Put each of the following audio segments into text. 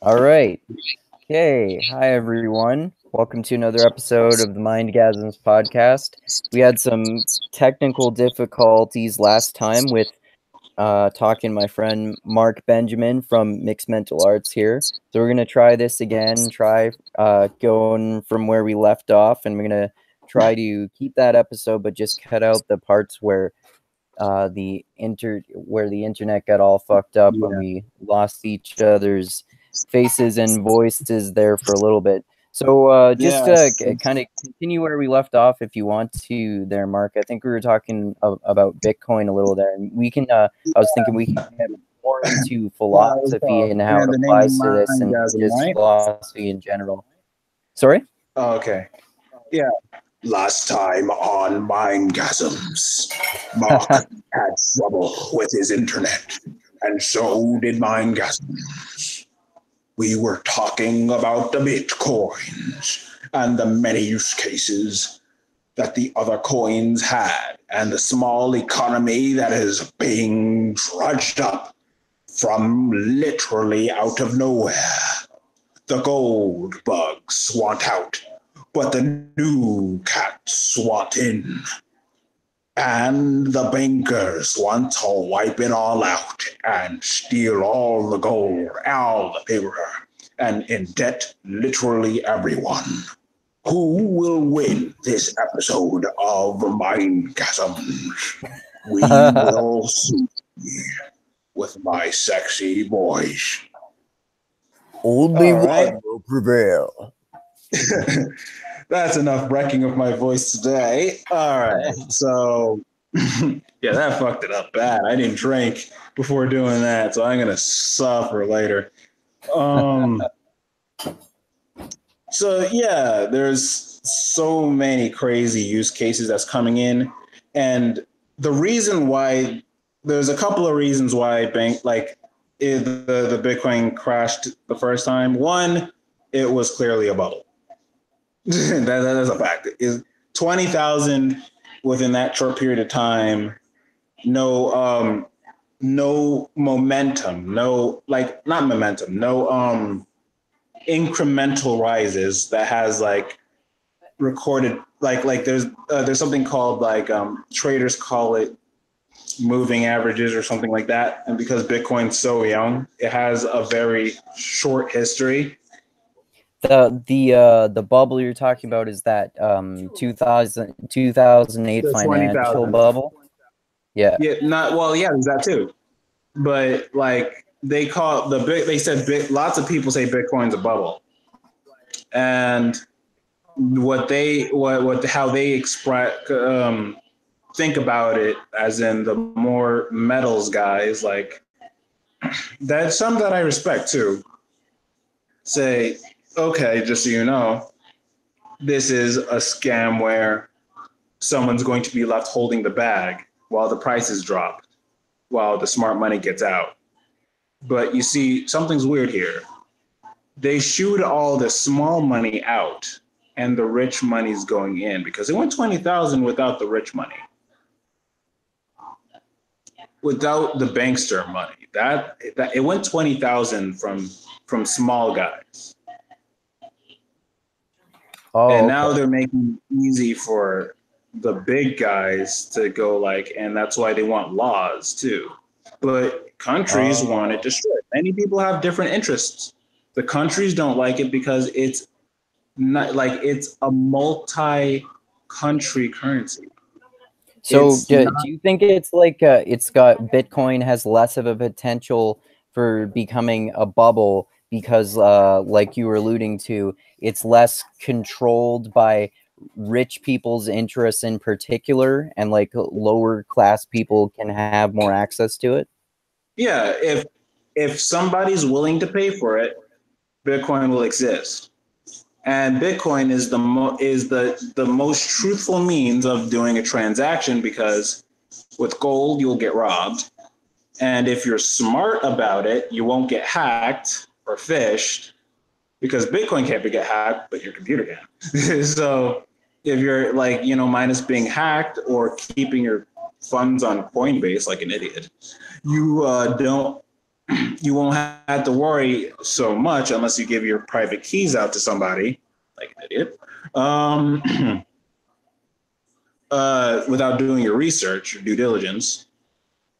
All right. Okay. Hi, everyone. Welcome to another episode of the Mindgasms podcast. We had some technical difficulties last time with talking to my friend Mark Benjamin from Mixed Mental Arts here. So we're going to try this again, try going from where we left off, and we're going to try to keep that episode, but just cut out the parts where the internet got all fucked up when we lost each other's faces and voices there for a little bit. So just kind of continue where we left off if you want to there, Mark. I think we were talking about Bitcoin a little there, and we can I was thinking we can get more into philosophy and how it applies to this and just philosophy in general. Sorry? Oh, okay. Yeah. Last time on Mindgasms, Mark had trouble with his internet, and so did Mindgasms. We were talking about the Bitcoins and the many use cases that the other coins had, and the small economy that is being trudged up from literally out of nowhere. The gold bugs want out, but the new cats want in. And the bankers want to wipe it all out and steal all the gold, all the paper, and indebt literally everyone. Who will win this episode of Mindgasms? We will see with my sexy voice. Only one will prevail. That's enough wrecking of my voice today. All right. So, yeah, that fucked it up bad. I didn't drink before doing that, so I'm going to suffer later. So, yeah, there's so many crazy use cases that's coming in. And the reason why, there's a couple of reasons why the Bitcoin crashed the first time. One, it was clearly a bubble. That is a fact. Is 20,000 within that short period of time? No momentum. No incremental rises that has recorded there's something called traders call it moving averages or something like that. And because Bitcoin's so young, it has a very short history. The bubble you're talking about is that 2008 financial bubble. Yeah. Yeah, there's that too. But they said lots of people say Bitcoin's a bubble. And how they express think about it, as in the more metals guys, that's some that I respect too. Say, okay, just so you know, this is a scam where someone's going to be left holding the bag while the prices drop, while the smart money gets out. But you see, something's weird here. They shoot all the small money out and the rich money's going in, because it went 20,000 without the rich money. Without the bankster money. That it went 20,000 from small guys. Oh, and now they're making it easy for the big guys to go and that's why they want laws too. But countries want it destroyed. Many people have different interests. The countries don't like it because it's not it's a multi-country currency. So do you think it's it's got Bitcoin has less of a potential for becoming a bubble because like you were alluding to, it's less controlled by rich people's interests in particular, and lower class people can have more access to it? Yeah, if somebody's willing to pay for it, Bitcoin will exist. And Bitcoin is the most truthful means of doing a transaction, because with gold, you'll get robbed. And if you're smart about it, you won't get hacked or phished, because Bitcoin can't get hacked, but your computer can. So if you're minus being hacked or keeping your funds on Coinbase like an idiot, you don't you won't have to worry so much unless you give your private keys out to somebody, like an idiot, without doing your research or due diligence.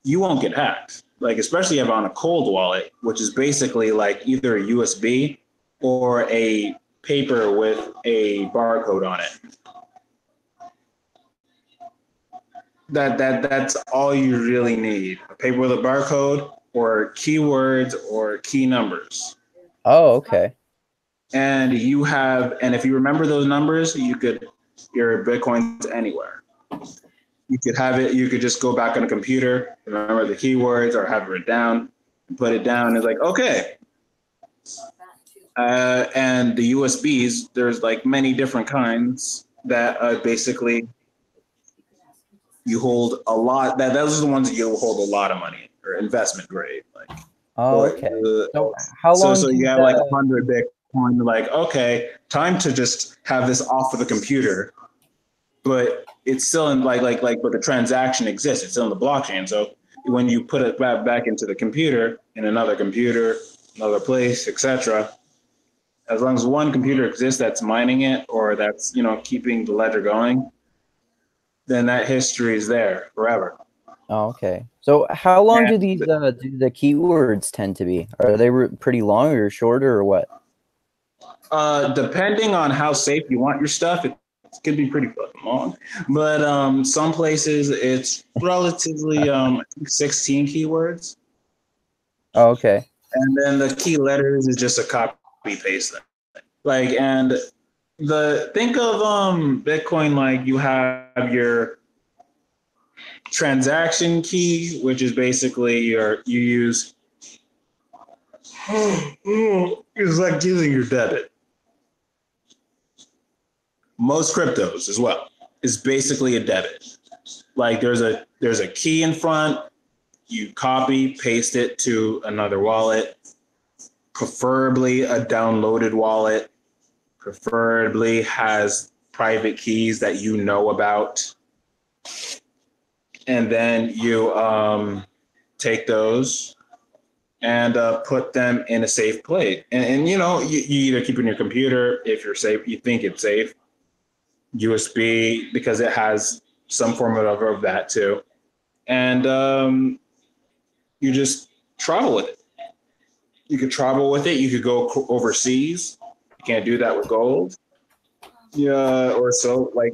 You won't get hacked. Like, especially if on a cold wallet, which is basically like either a USB or a paper with a barcode on it. That's all you really need. A paper with a barcode or keywords or key numbers. Oh, okay. And if you remember those numbers, you could your Bitcoins anywhere. You could have it, you could just go back on a computer, remember the keywords or have it written down, put it down. It's like, okay. And the USBs, there's like many different kinds that basically you hold a lot. Those are the ones that you'll hold a lot of money or investment grade. Like, okay. So how long? So you have like 100 Bitcoin. Like, okay, time to just have this off of the computer, but it's still in but the transaction exists. It's still in the blockchain. So when you put it back into the computer, in another computer, another place, etc., as long as one computer exists that's mining it or that's keeping the ledger going, then that history is there forever. Oh, okay. So how long do these do the keywords tend to be? Are they pretty long or shorter or what? Depending on how safe you want your stuff, it could be pretty fucking long. But some places it's relatively 16 keywords. Oh, okay. And then the key letters is just a copy paste thing. Like, and think of Bitcoin like you have your transaction key, which is basically you use it's like using your debit. Most cryptos as well is basically a debit. Like there's a key in front, you copy paste it to another wallet, preferably a downloaded wallet, preferably has private keys that you know about. And then you take those and put them in a safe place. And you either keep it in your computer if you're safe, you think it's safe, USB because it has some form of that too. And you just travel with it. You could travel with it. You could go overseas. You can't do that with gold. Yeah, or so like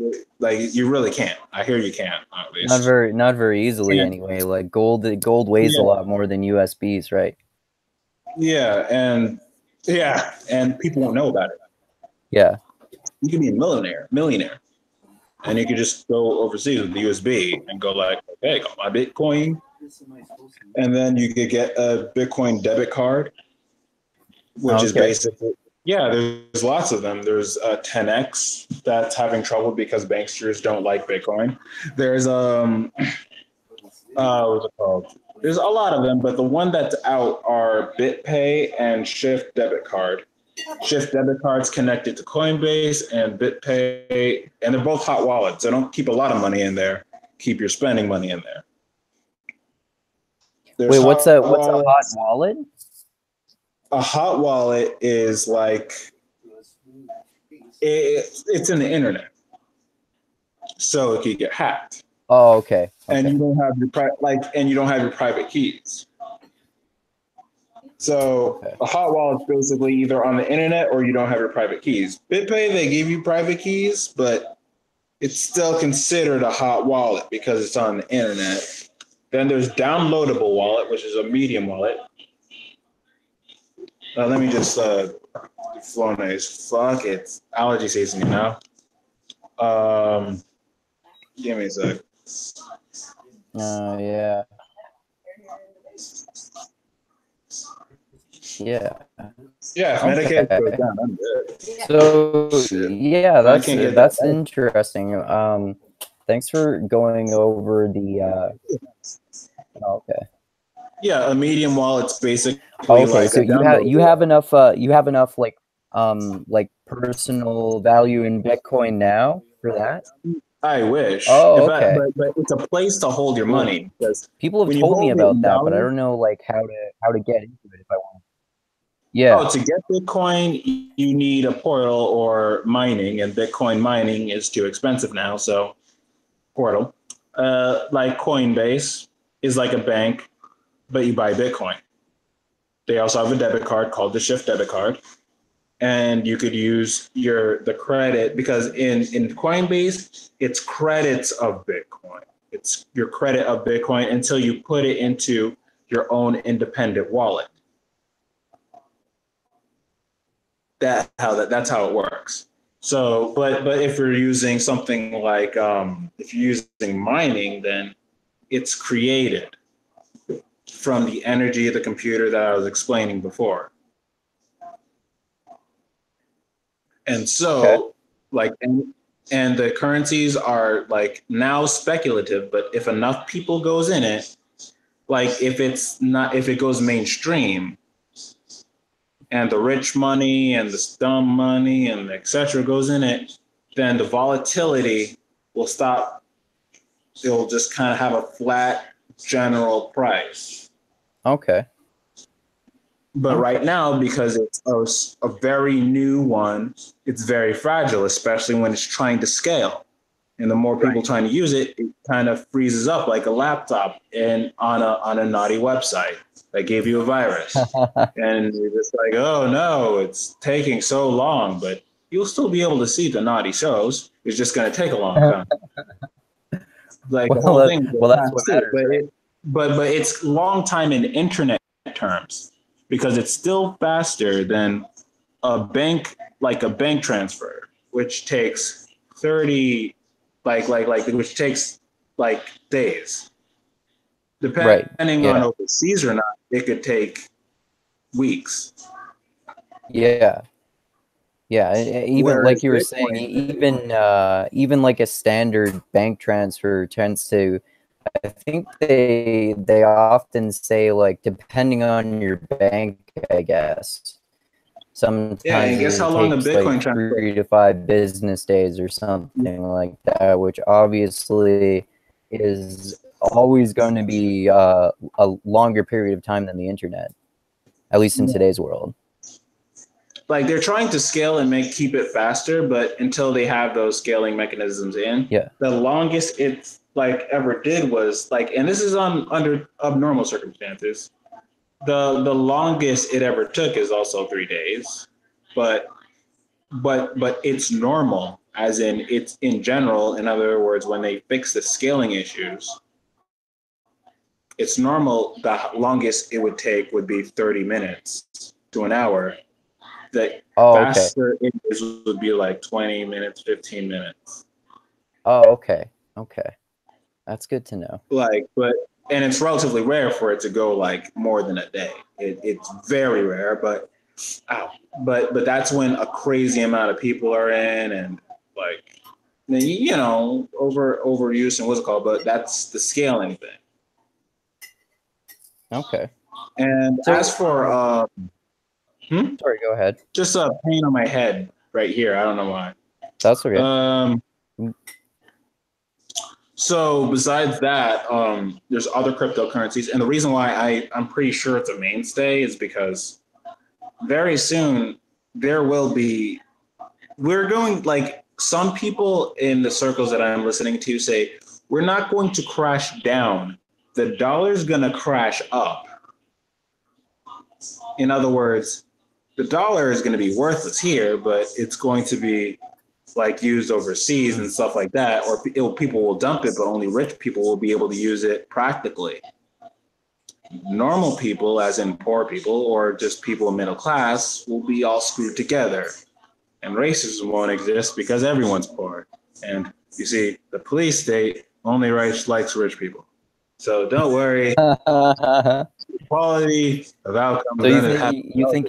you really can't. I hear you can't. At least. Not very easily anyway. Like gold weighs a lot more than USBs, right? Yeah, and people won't know about it. Yeah. You can be a millionaire, and you can just go overseas with the USB and go like, okay, got my Bitcoin, and then you could get a Bitcoin debit card, which is basically. Yeah, there's lots of them. There's 10X that's having trouble because banksters don't like Bitcoin. There's what's it called? There's a lot of them, but the one that's out are BitPay and Shift debit card. Shift debit cards connected to Coinbase and BitPay, and they're both hot wallets. So don't keep a lot of money in there. Keep your spending money in there. Wait, what's a hot wallet? A hot wallet is like it's in the internet, so it could get hacked. Oh, okay. And you don't have your private keys. So a hot wallet is basically either on the internet or you don't have your private keys. BitPay, they give you private keys, but it's still considered a hot wallet because it's on the internet. Then there's downloadable wallet, which is a medium wallet. Let me just Flonase. Fuck it. Allergy season, Give me a sec. Yeah. Yeah. Yeah, Medicaid goes down. I'm good. So that's interesting. Thanks for going over the okay. Yeah, a medium wallet's basically so you have enough like personal value in Bitcoin now for that? I wish. Oh, If I, okay. but it's a place to hold your Cool. money, because People have when you told me hold it about in that, but I dollars, don't know like how to get into it if I want. Yeah. oh, to get Bitcoin, you need a portal or mining, and Bitcoin mining is too expensive now. So portal, like Coinbase, is like a bank, but you buy Bitcoin. They also have a debit card called the Shift debit card, and you could use the credit, because in Coinbase it's credits of Bitcoin. It's your credit of Bitcoin until you put it into your own independent wallet. That's how it works. So, but if you're using something like if you're using mining, then it's created from the energy of the computer that I was explaining before. And Okay. so, like, and the currencies are like now speculative, but if enough people goes in it, like if it goes mainstream, and the rich money and the dumb money and et cetera goes in it, then the volatility will stop. It'll just kind of have a flat general price. Okay. But Okay. right now, because it's a very new one, it's very fragile, especially when it's trying to scale. And the more people trying to use it, it kind of freezes up like a laptop and on a naughty website that gave you a virus. And you're just like, oh no, it's taking so long, but you'll still be able to see the naughty shows. It's just going to take a long time. Like the whole thing Well, will that's pass what through, matters, right? but it's long time in internet terms, because it's still faster than a bank, like a bank transfer, which takes 30, which takes like days. Right. Depending on Yeah. overseas or not, it could take weeks. Yeah. Yeah, even like Whereas you were saying, Bitcoin, even like a standard bank transfer tends to, I think they often say like depending on your bank, I guess. yeah, and Sometimes guess how it long a takes like Bitcoin transfer? 3 to 5 business days or something like that, which obviously is always going to be a longer period of time than the internet, at least in today's world. Like they're trying to scale and keep it faster, but until they have those scaling mechanisms in, Yeah. the longest it's like ever did was like, and this is under abnormal circumstances. The longest it ever took is also 3 days, but it's normal, as in it's in general. In other words, when they fix the scaling issues, it's normal. The longest it would take would be 30 minutes to an hour. The Oh, okay. faster it is would be like 20 minutes, 15 minutes. Oh, okay. Okay. That's good to know. And it's relatively rare for it to go like more than a day. It's very rare, but that's when a crazy amount of people are in, and like, overuse and what's it called, but that's the scaling thing. Okay. And So, as for sorry, go ahead. just a pain on my head right here. I don't know why. That's okay. So besides that, there's other cryptocurrencies, and the reason why I'm pretty sure it's a mainstay is because very soon there will be. We're going, like, some people in the circles that I'm listening to say we're not going to crash down. The dollar's gonna crash up. In other words, the dollar is going to be worthless here, but it's going to be like used overseas and stuff like that, or people will dump it, but only rich people will be able to use it practically. Normal people, as in poor people or just people in middle class, will be all screwed together, and racism won't exist because everyone's poor. And you see, the police state only likes rich people. So don't worry, quality of outcomes. So you think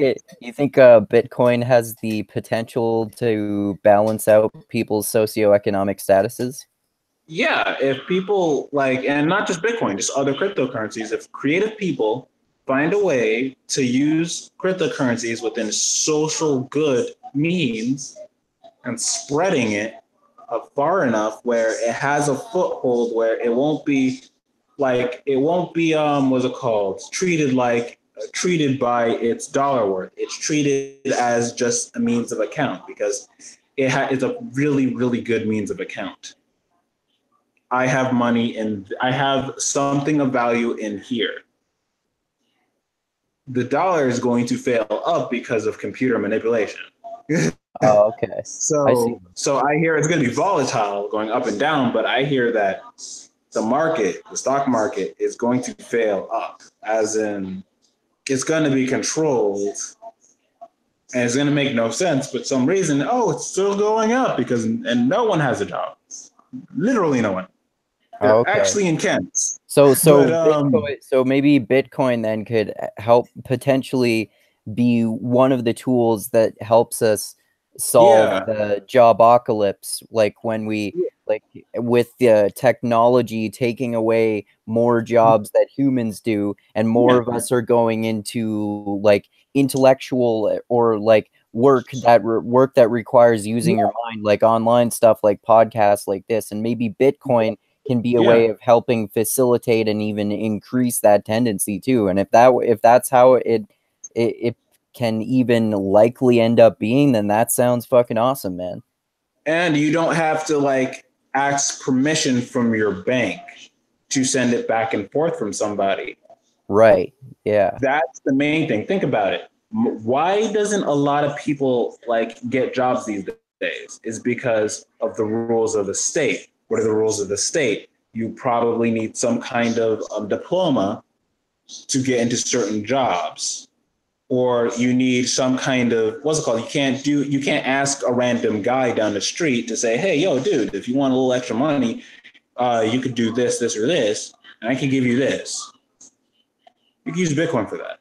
Bitcoin has the potential to balance out people's socioeconomic statuses? Yeah, if people like, and not just Bitcoin, just other cryptocurrencies, if creative people find a way to use cryptocurrencies within social good means and spreading it, far enough where it has a foothold where it won't be what's it called? Treated by its dollar worth. It's treated as just a means of account because it's a really, really good means of account. I have money and I have something of value in here. The dollar is going to fail up because of computer manipulation. Oh, okay. So I hear it's going to be volatile going up and down, but I hear that the stock market is going to fail up, as in it's going to be controlled and it's going to make no sense. But some reason, it's still going up and no one has a job. Literally no one. They're actually in Kansas. So maybe Bitcoin then could help potentially be one of the tools that helps us solve the jobocalypse, like when we with the technology taking away more jobs that humans do, and more of us are going into like intellectual or like work that requires using your mind, like online stuff like podcasts like this, and maybe Bitcoin can be a way of helping facilitate and even increase that tendency too. And if that's how it can even likely end up being, then that sounds fucking awesome, man. And you don't have to like ask permission from your bank to send it back and forth from somebody. Right. Yeah. That's the main thing. Think about it. Why doesn't a lot of people like get jobs these days? Is because of the rules of the state. What are the rules of the state? You probably need some kind of diploma to get into certain jobs. Or you need some kind of, what's it called? You can't ask a random guy down the street to say, hey, yo, dude, if you want a little extra money, you could do this, or this, and I can give you this. You can use Bitcoin for that.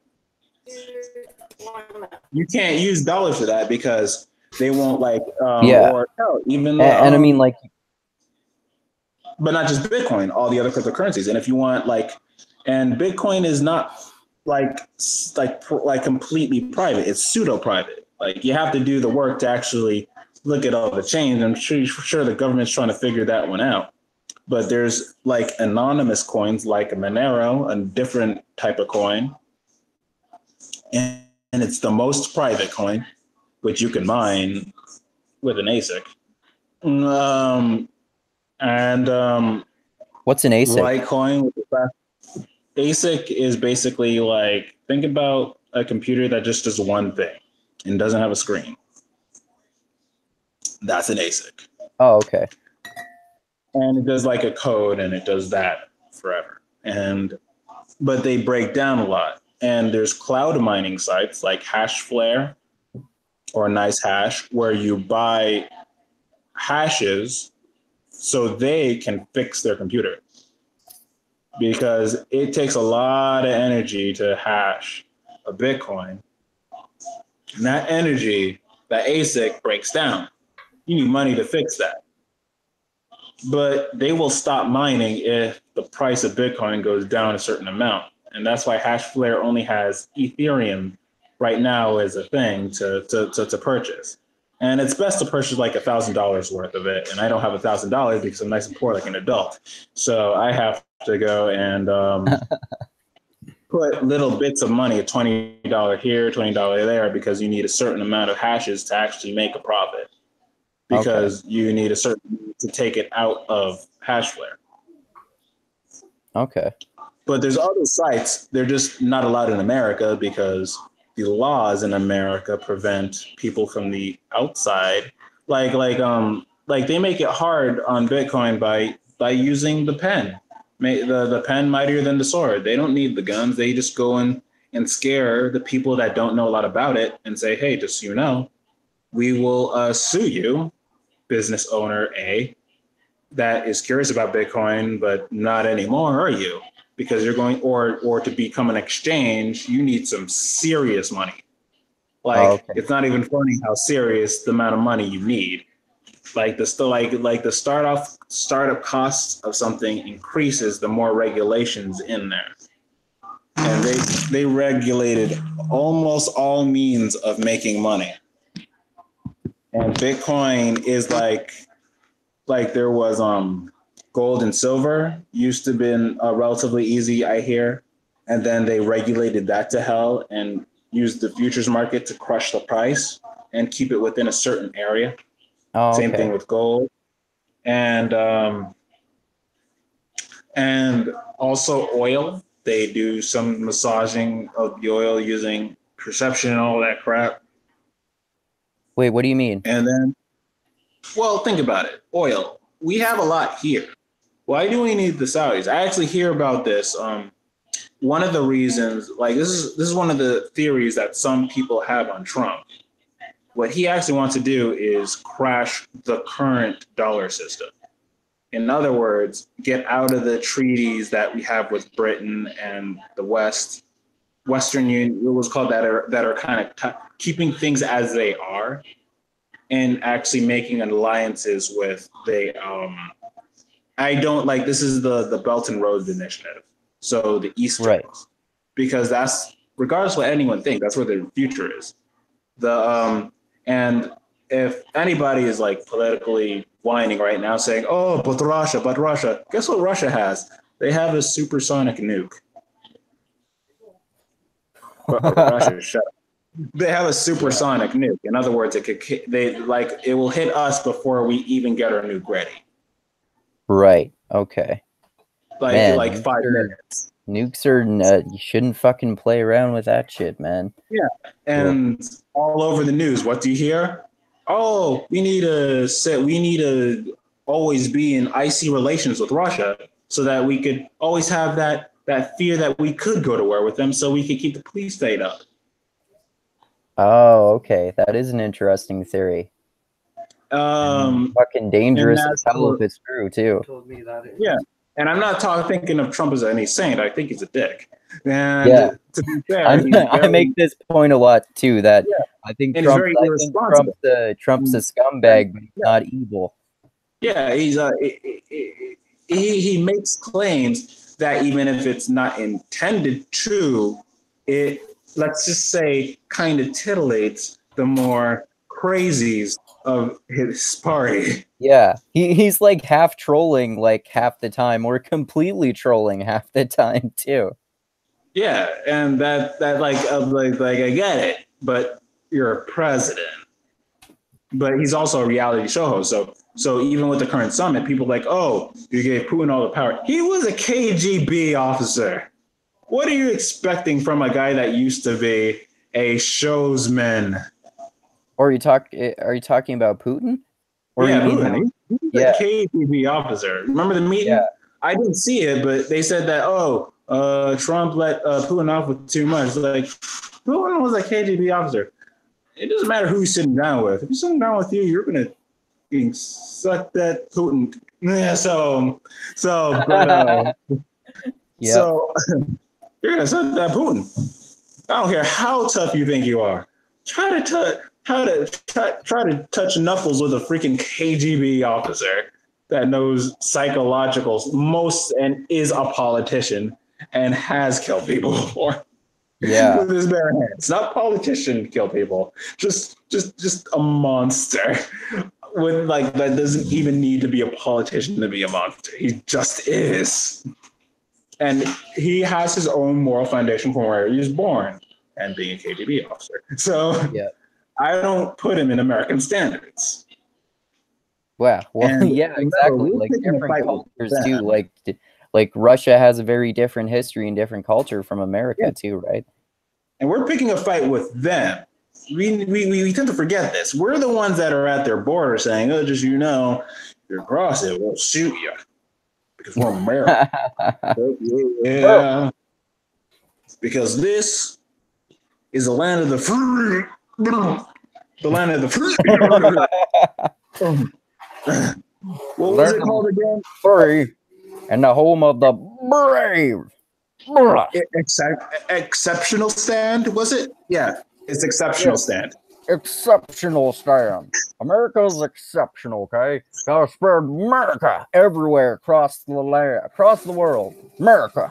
You can't use dollars for that because they won't like, or even, and I mean like, but not just Bitcoin, all the other cryptocurrencies. And if you want and Bitcoin is not like completely private. It's pseudo private. Like you have to do the work to actually look at all the chains. I'm sure the government's trying to figure that one out. But there's like anonymous coins like a Monero, a different type of coin. And it's the most private coin, which you can mine with an ASIC. What's an ASIC? Litecoin with the ASIC is basically like, think about a computer that just does one thing and doesn't have a screen. That's an ASIC. Oh, okay. And it does like a code and it does that forever. But they break down a lot. And there's cloud mining sites like Hashflare or NiceHash where you buy hashes so they can fix their computer. Because it takes a lot of energy to hash a Bitcoin. And that energy, that ASIC breaks down. You need money to fix that. But they will stop mining if the price of Bitcoin goes down a certain amount. And that's why Hashflare only has Ethereum right now as a thing to purchase. And it's best to purchase like $1,000 worth of it. And I don't have $1,000 because I'm nice and poor like an adult. So I have to go and put little bits of money, $20 here, $20 there, because you need a certain amount of hashes to actually make a profit. Because you need a certain to take it out of Hashflare. Okay. But there's other sites, they're just not allowed in America because the laws in America prevent people from the outside. Like they make it hard on Bitcoin by using the pen. The pen mightier than the sword. They don't need the guns. They just go in and scare the people that don't know a lot about it and say, hey, just so you know, we will sue you, business owner A, that is curious about Bitcoin, but not anymore, are you? Because you're going, or to become an exchange, you need some serious money. It's not even funny how serious the amount of money you need. Like the startup costs of something increases the more regulations in there. And they regulated almost all means of making money. And Bitcoin is like like there was gold and silver used to been relatively easy, I hear, and then they regulated that to hell and used the futures market to crush the price and keep it within a certain area. Oh, Same thing with gold, and also oil. They do some massaging of the oil using perception and all that crap. Wait, what do you mean? And then, well, think about it. Oil. We have a lot here. Why do we need the Saudis? I actually hear about this. One of the reasons, like this is one of the theories that some people have on Trump. What he actually wants to do is crash the current dollar system. In other words, get out of the treaties that we have with Britain and the Western Union, it was called that are kind of keeping things as they are, and actually making alliances with I don't like, this is the Belt and Road Initiative. So the East, right? Because that's, regardless of what anyone thinks, that's where the future is. And if anybody is like politically whining right now saying, oh, but Russia, guess what Russia has? They have a supersonic nuke. Russia, shut up. They have a supersonic nuke. In other words, it will hit us before we even get our nuke ready. Right. Okay. Like 5 minutes. Nukes are you shouldn't fucking play around with that shit, man. Yeah. And all over the news, what do you hear? Oh, we need to always be in icy relations with Russia so that we could always have that fear that we could go to war with them, so we could keep the police state up. Oh, okay. That is an interesting theory. Fucking dangerous as hell if it's true too. Yeah. And I'm not thinking of Trump as any saint. I think he's a dick. And yeah. To be fair, I make this point a lot too. That I think Trump's a scumbag, but he's not evil. Yeah, he makes claims that even if it's not intended to, it, let's just say, kind of titillates the more crazies of his party. Yeah, he's like half trolling like half the time, or completely trolling half the time too. Yeah, and that like I get it, but you're a president. But he's also a reality show host, so even with the current summit, people are like, oh, you gave Putin all the power. He was a KGB officer. What are you expecting from a guy that used to be a showsman? Or are you talking about Putin? Or yeah, Putin. He's a KGB officer. Remember the meeting? Yeah. I didn't see it, but they said that, Trump let Putin off with too much. Like, Putin was a KGB officer. It doesn't matter who he's sitting down with. If he's sitting down with you, you're going to suck that Putin. Yeah, so you're going to suck that Putin. I don't care how tough you think you are. Try to touch knuckles with a freaking KGB officer that knows psychologicals most and is a politician and has killed people before. Yeah, with his bare hands. Not politician kill people. Just a monster. With like that doesn't even need to be a politician to be a monster. He just is. And he has his own moral foundation from where he was born and being a KGB officer. So I don't put him in American standards. Wow. Well, yeah, exactly. Like different cultures too. Like Russia has a very different history and different culture from America too, right? And we're picking a fight with them. We tend to forget this. We're the ones that are at their border saying, oh, just if you're across it, we'll shoot you. Because we're America. Yeah. Because this is the land of the free. The land of the free. What was it called again? Free. And the home of the brave. Exceptional stand, was it? Yeah, it's exceptional stand. Exceptional stand. America's exceptional, okay? Gotta spread America everywhere across the land, across the world. America.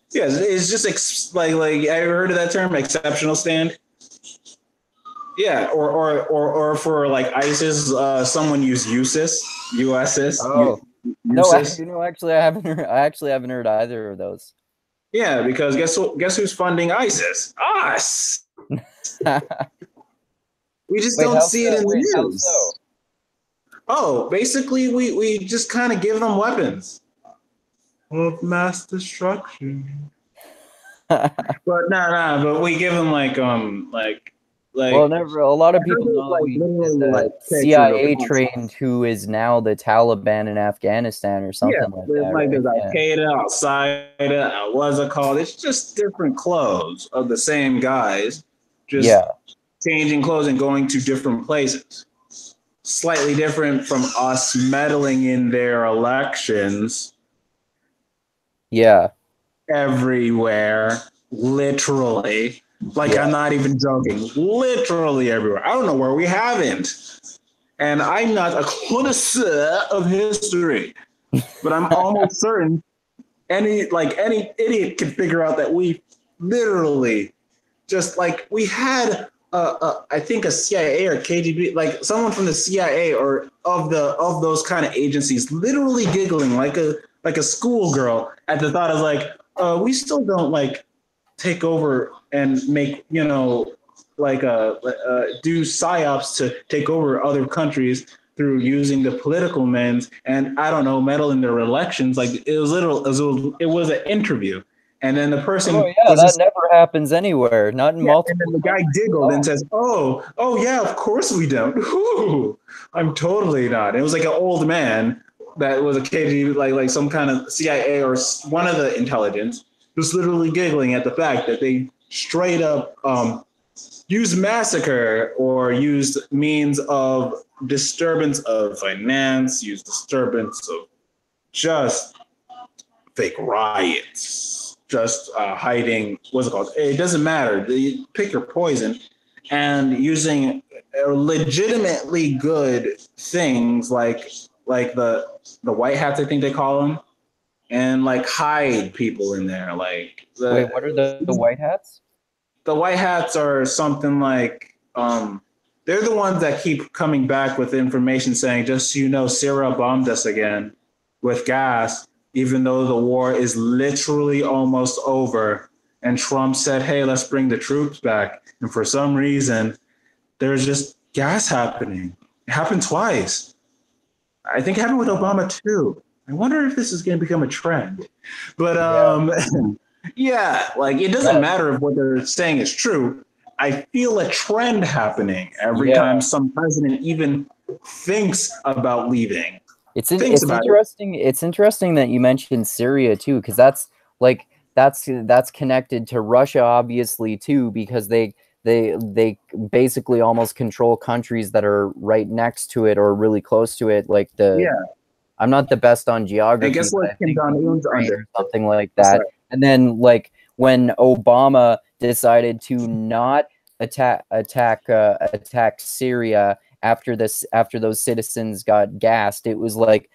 Yeah, it's just like I ever heard of that term, exceptional stand? Yeah, or for like ISIS, someone used USIS. Oh. No, USIS. actually, I haven't heard either of those. Yeah, because guess who's funding ISIS? Us. We just Wait, don't how see it in the wait, how news. so? Oh, basically, we just kind of give them weapons of mass destruction. But but we give them like Well, never. A lot of I heard people it was, know like, we literally, the like, CIA pictures of trained who is now the Taliban in Afghanistan or something like there's that, like right? there's Al Qaeda, Al Qaeda, what's it called? It's just different clothes of the same guys, just Yeah. changing clothes and going to different places. Slightly different from us meddling in their elections. Yeah. Everywhere, literally. Like, I'm not even joking. Literally everywhere. I don't know where we haven't. And I'm not a connoisseur of history, but I'm almost certain any idiot can figure out that we literally just like we had I think a CIA or KGB, like someone from the CIA or of those kind of agencies, literally giggling like a schoolgirl at the thought of like, we still don't like take over and make like do psyops to take over other countries through using the political means and I don't know meddle in their elections. Like it was it was an interview. And then the person that never happens anywhere, not in multiple. And then the guy giggled and says, "Oh, yeah, of course we don't." Ooh, I'm totally not. It was like an old man that was a KGB, like some kind of CIA or one of the intelligence, just literally giggling at the fact that they straight up used massacre or used means of disturbance of finance, used disturbance of just fake riots, just hiding, what's it called? It doesn't matter. You pick your poison and using legitimately good things like the white hats, I think they call them, and like hide people in there. Like Wait, what are the white hats? The white hats are something like they're the ones that keep coming back with information saying, just so you know, Syria bombed us again with gas, even though the war is literally almost over. And Trump said, hey, let's bring the troops back. And for some reason, there's just gas happening. It happened twice. I think it happened with Obama too. I wonder if this is going to become a trend. But yeah, like it doesn't matter if what they're saying is true. I feel a trend happening every time some president even thinks about leaving. It's interesting. It's interesting that you mentioned Syria too, because that's connected to Russia, obviously too, because they basically almost control countries that are right next to it or really close to it. Like I'm not the best on geography. I guess what Kim Jong-un's under, something like that. And then like when Obama decided to not attack Syria after those citizens got gassed, it was like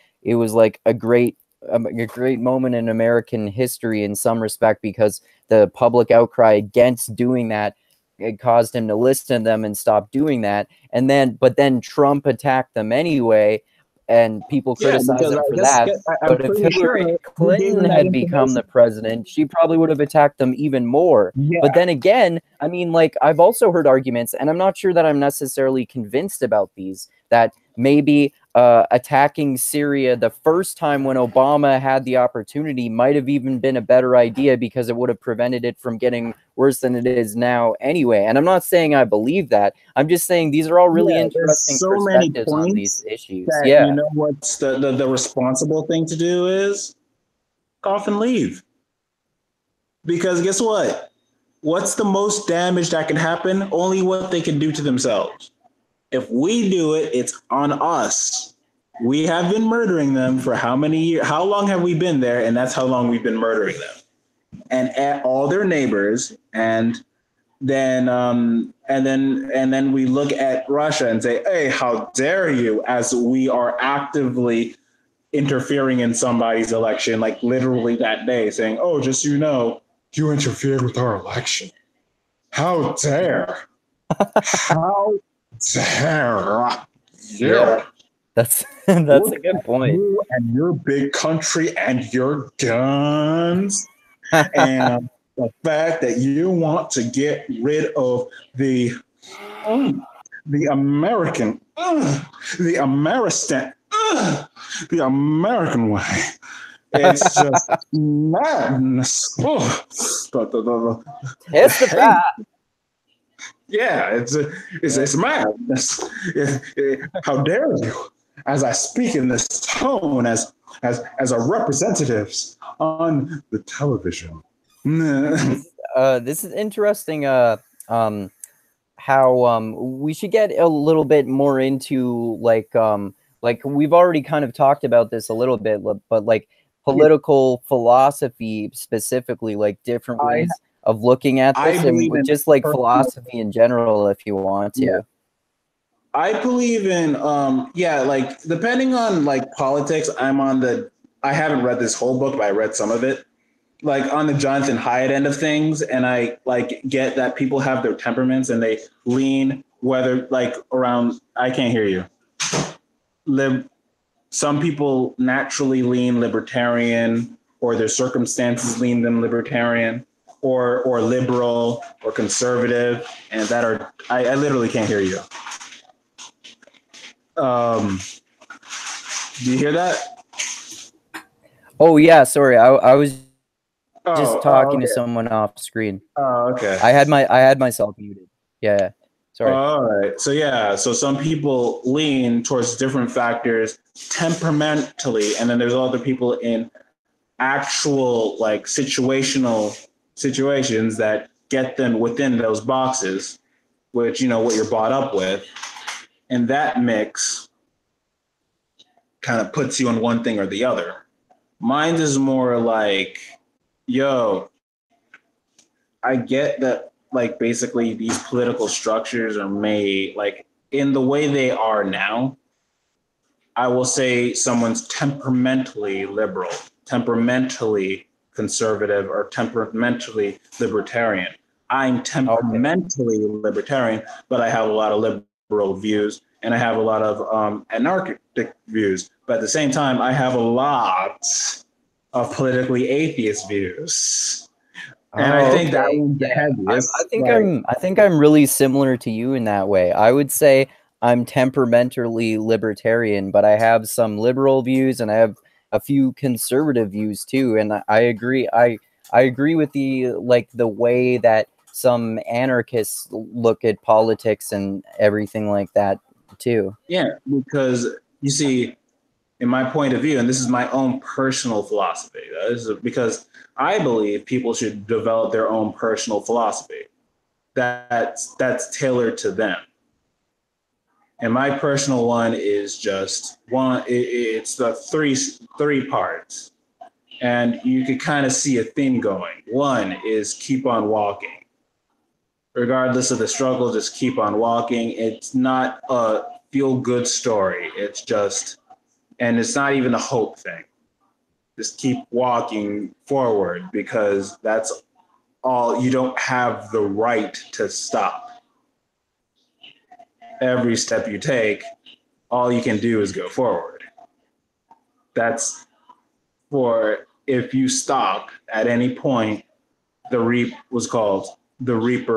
a great moment in American history in some respect, because the public outcry against doing that, it caused him to listen to them and stop doing that. But then Trump attacked them anyway, and people criticize him for that. But if Hillary Clinton had become the president, she probably would have attacked them even more. Yeah. But then again, I mean, like, I've also heard arguments, and I'm not sure that I'm necessarily convinced about these, that maybe attacking Syria the first time when Obama had the opportunity might have even been a better idea, because it would have prevented it from getting worse than it is now anyway. And I'm not saying I believe that. I'm just saying these are all really interesting perspectives on these issues. You know what's the responsible thing to do is off and leave. Because guess what? What's the most damage that can happen? Only what they can do to themselves. If we do it, it's on us. We have been murdering them for how many years? How long have we been there? And that's how long we've been murdering them. And at all their neighbors. And then we look at Russia and say, hey, how dare you, as we are actively interfering in somebody's election, like literally that day, saying, oh, just so you know, you interfered with our election. How dare? How dare you? That's a good point. You and your big country and your guns and the fact that you want to get rid of the American, the Ameristan, the American way. It's just madness. It's the bad. Yeah, it's madness. How dare you? As I speak in this tone, as a representatives on the television. This is interesting. How we should get a little bit more into like we've already kind of talked about this a little bit, but like political philosophy specifically, like different ways of looking at this, and just like philosophy in general, if you want to. Yeah. I believe in like depending on like politics, I haven't read this whole book, but I read some of it. Like on the Jonathan Haidt end of things, and I like get that people have their temperaments and they lean whether like around. I can't hear you. Some people naturally lean libertarian, or their circumstances lean them libertarian, or liberal or conservative, and that are I literally can't hear you. Do you hear that? Oh yeah, sorry. I was just talking to someone off screen. Oh, okay. I had myself muted. Yeah. Sorry. All right. So some people lean towards different factors temperamentally, and then there's other people in actual like situational situations that get them within those boxes, which what you're brought up with. And that mix kind of puts you on one thing or the other. Mine is more like, yo, I get that, like, basically these political structures are made, like, in the way they are now. I will say someone's temperamentally liberal, temperamentally conservative, or temperamentally libertarian. I'm temperamentally libertarian, but I have a lot of liberal views, and I have a lot of anarchic views. But at the same time, I have a lot of politically atheist views. And I think that one's the heaviest. I think I'm really similar to you in that way. I would say I'm temperamentally libertarian, but I have some liberal views and I have a few conservative views too. And I agree. I agree with the way that some anarchists look at politics and everything like that too. Yeah, because you see, in my point of view, and this is my own personal philosophy, because I believe people should develop their own personal philosophy that's tailored to them. And my personal one is just one. It's the three parts, and you could kind of see a theme going. One is keep on walking. Regardless of the struggle, just keep on walking. It's not a feel-good story. It's just, and it's not even a hope thing. Just keep walking forward, because that's all. You don't have the right to stop. Every step you take, all you can do is go forward. That's for if you stop at any point, the reaper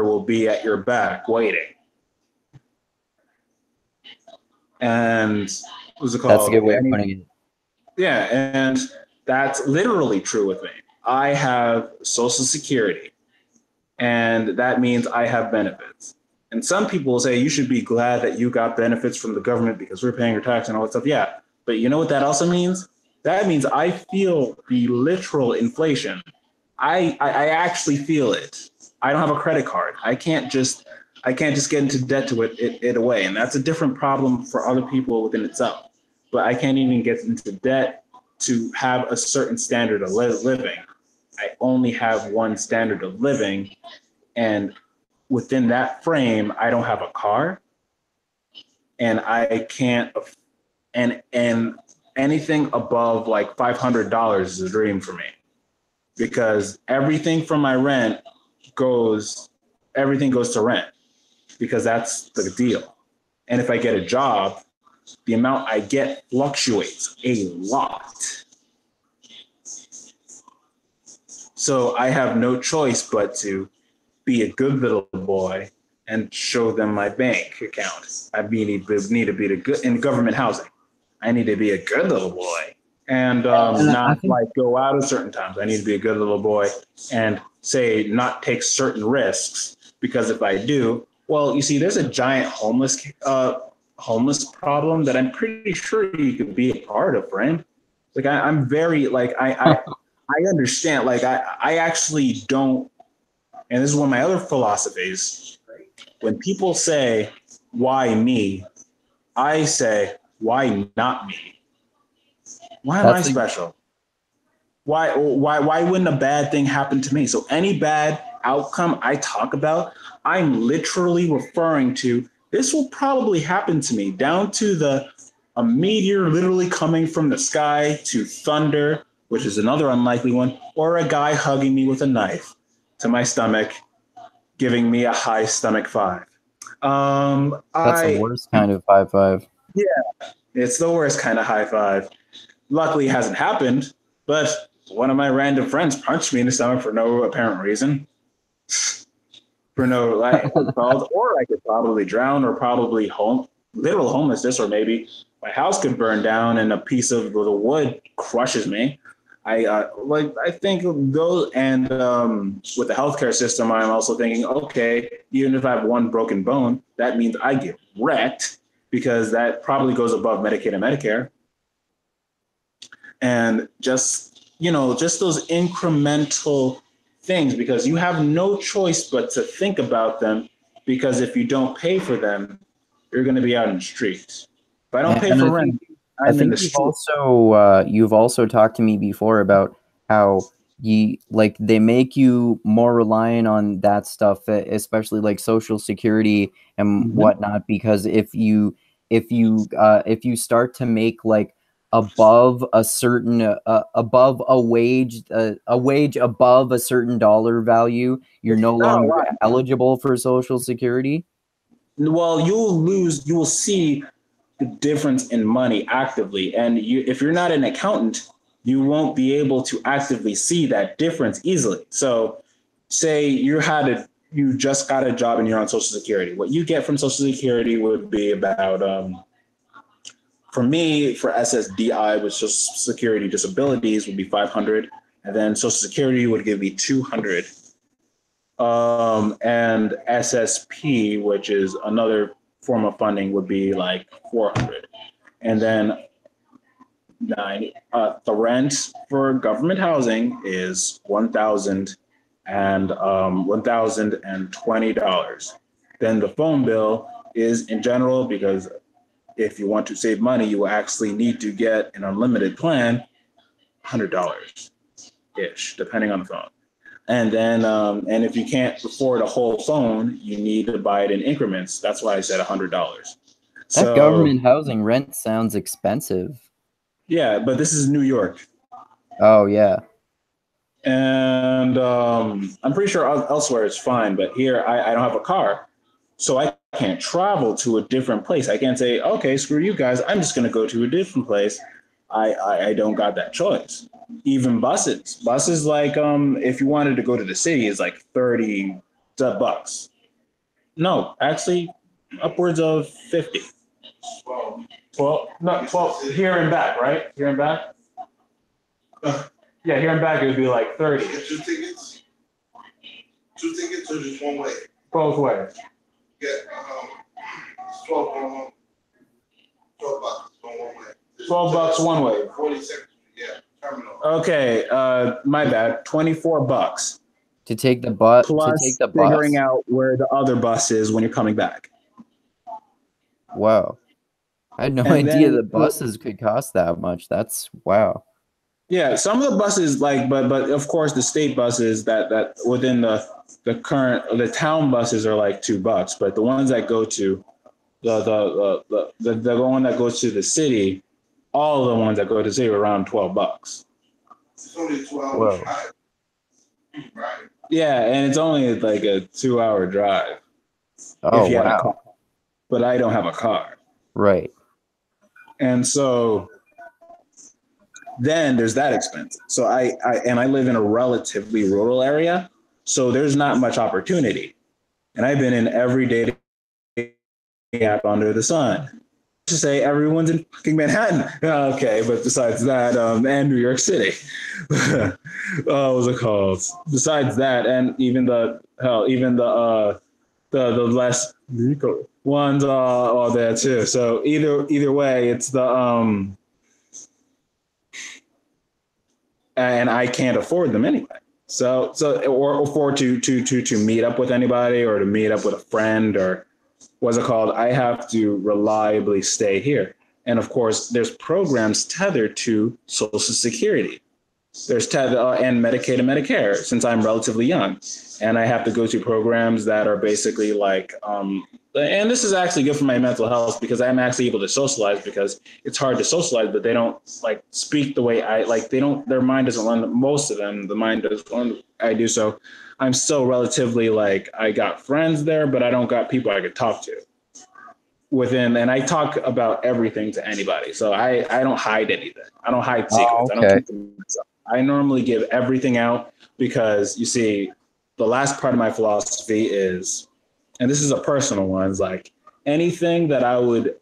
will be at your back waiting. And what's it called? That's a good way of putting it. Yeah, and that's literally true with me. I have Social Security, and that means I have benefits. And some people will say you should be glad that you got benefits from the government because we're paying your tax and all that stuff. Yeah, but you know what that also means? That means I feel the literal inflation. I actually feel it. I don't have a credit card. I can't just get into debt to it away. And that's a different problem for other people within itself. But I can't even get into debt to have a certain standard of living. I only have one standard of living. And within that frame, I don't have a car. And I can't, and anything above like $500 is a dream for me. Because everything from my rent everything goes to rent. because that's the deal. And if I get a job, the amount I get fluctuates a lot. So I have no choice but to be a good little boy and show them my bank account. I need to be the good in government housing. I need to be a good little boy and not like go out at certain times. I need to be a good little boy and say not take certain risks, because if I do, well, you see, there's a giant homeless problem that I'm pretty sure you could be a part of, friend. Like I'm very like I understand. Like I actually don't, and this is one of my other philosophies. When people say, "Why me?" I say, "Why not me? Why am I special? Why wouldn't a bad thing happen to me?" So any bad outcome I talk about, I'm literally referring to this will probably happen to me, down to a meteor literally coming from the sky, to thunder, which is another unlikely one, or a guy hugging me with a knife to my stomach, giving me a high stomach 5. That's the worst kind of high five. Yeah, it's the worst kind of high five. Luckily, it hasn't happened, but one of my random friends punched me in the stomach for no apparent reason. For no, like, or I could probably drown, or probably literal homelessness, or maybe my house could burn down and a piece of the wood crushes me. I think those, and with the healthcare system, I'm also thinking, okay, even if I have one broken bone, that means I get wrecked, because that probably goes above Medicaid and Medicare. And just those incremental things, because you have no choice but to think about them, because if you don't pay for them, you're going to be out in the streets. If I don't pay for rent, I think you've also talked to me before about how they make you more reliant on that stuff, especially like Social Security and whatnot, because if you start to make like above a certain above a wage above a certain dollar value, you're no longer eligible for Social Security. Well, you will see the difference in money actively, and if you're not an accountant, you won't be able to actively see that difference easily. So say you just got a job and you're on Social Security. What you get from Social Security would be about for me, for SSDI, which Social Security disabilities, would be $500, and then Social Security would give me $200. And SSP, which is another form of funding, would be like $400. And then the rent for government housing is $1,020. Then the phone bill is, in general, because if you want to save money, you will actually need to get an unlimited plan, $100 ish, depending on the phone. And then, and if you can't afford a whole phone, you need to buy it in increments. That's why I said $100. That government housing rent sounds expensive. Yeah, but this is New York. Oh, yeah. And I'm pretty sure elsewhere it's fine, but here I don't have a car. So I can't travel to a different place. I can't say, okay, screw you guys, I'm just going to go to a different place. I don't got that choice. Even buses, like if you wanted to go to the city, is like $30. No, actually, upwards of 50. 12 here and back, right? Here and back. Yeah, here and back it would be like 30. Two tickets. Two tickets or just one way? Both ways. Yeah, 12 bucks on one way. $12 one way. 40 seconds. Yeah, terminal. Okay, my bad. $24 to take the bus. Plus to take the bus. Figuring out where the other bus is when you're coming back. Wow, I had no idea that buses could cost that much. That's wow. Yeah, some of the buses, but of course the state buses that within the town buses are like $2, but the ones that go to the one that goes to the city, all the ones that go to the city are around $12. It's only a 2-hour drive. Right. Yeah, and it's only like a 2-hour drive. Oh, if you had a wow. car. But I don't have a car. Right. And so then there's that expense. So I live in a relatively rural area, so there's not much opportunity. And I've been in every dating app under the sun. To say everyone's in fucking Manhattan. Okay, but besides that, and New York City. What was it called? Besides that, and even the less ones are there too. So either way, it's the and I can't afford them anyway. So or afford to meet up with anybody or to meet up with a friend or what's it called? I have to reliably stay here. And of course, there's programs tethered to Social Security. There's and Medicaid and Medicare since I'm relatively young. And I have to go to programs that are basically like, and this is actually good for my mental health because I'm actually able to socialize because it's hard to socialize, but they don't like speak the way I like. They don't, their mind doesn't learn, most of them, the mind doesn't learn I do. So I'm still relatively like, I got friends there, but I don't got people I could talk to within, and I talk about everything to anybody. So I don't hide anything. I don't hide secrets. Oh, I don't keep them myself. I normally give everything out because you see, the last part of my philosophy is, and this is a personal one, is like anything that I would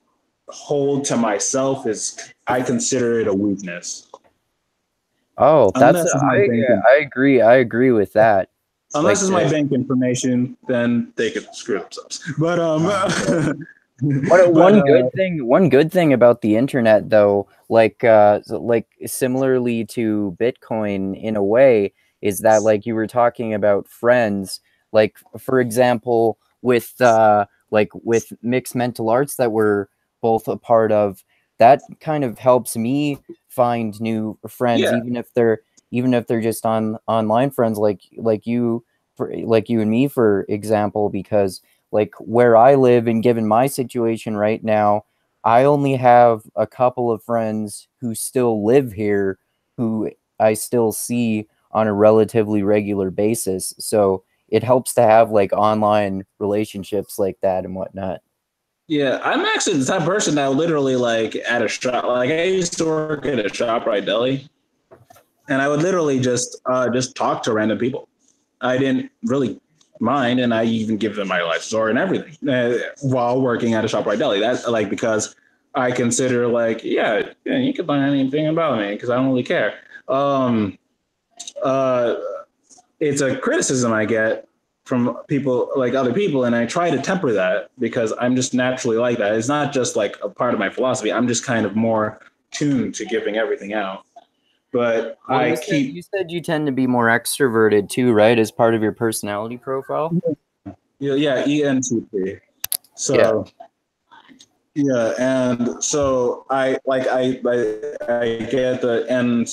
hold to myself is, I consider it a weakness. Oh, I agree. I agree with that. Unless it's my bank information, then they could screw themselves. But one good thing about the internet though, like similarly to Bitcoin in a way, is that like you were talking about friends, like for example with mixed mental arts that we're both a part of, that kind of helps me find new friends, even if they're just online friends, like you and me, for example, because like where I live and given my situation right now, I only have a couple of friends who still live here, who I still see on a relatively regular basis. So it helps to have like online relationships like that and whatnot. Yeah, I'm actually the type of person that literally like at a shop, like I used to work at a ShopRite deli, and I would literally just talk to random people. I didn't really mind, and I even give them my life story and everything while working at a ShopRite deli. That's like because I consider like yeah, you can find anything about me because I don't really care. It's a criticism I get from people, like other people, and I try to temper that because I'm just naturally like that. It's not just like a part of my philosophy. I'm just kind of more tuned to giving everything out. But well, you said you tend to be more extroverted too, right? As part of your personality profile. Yeah, ENTP. So yeah, and so I get the, and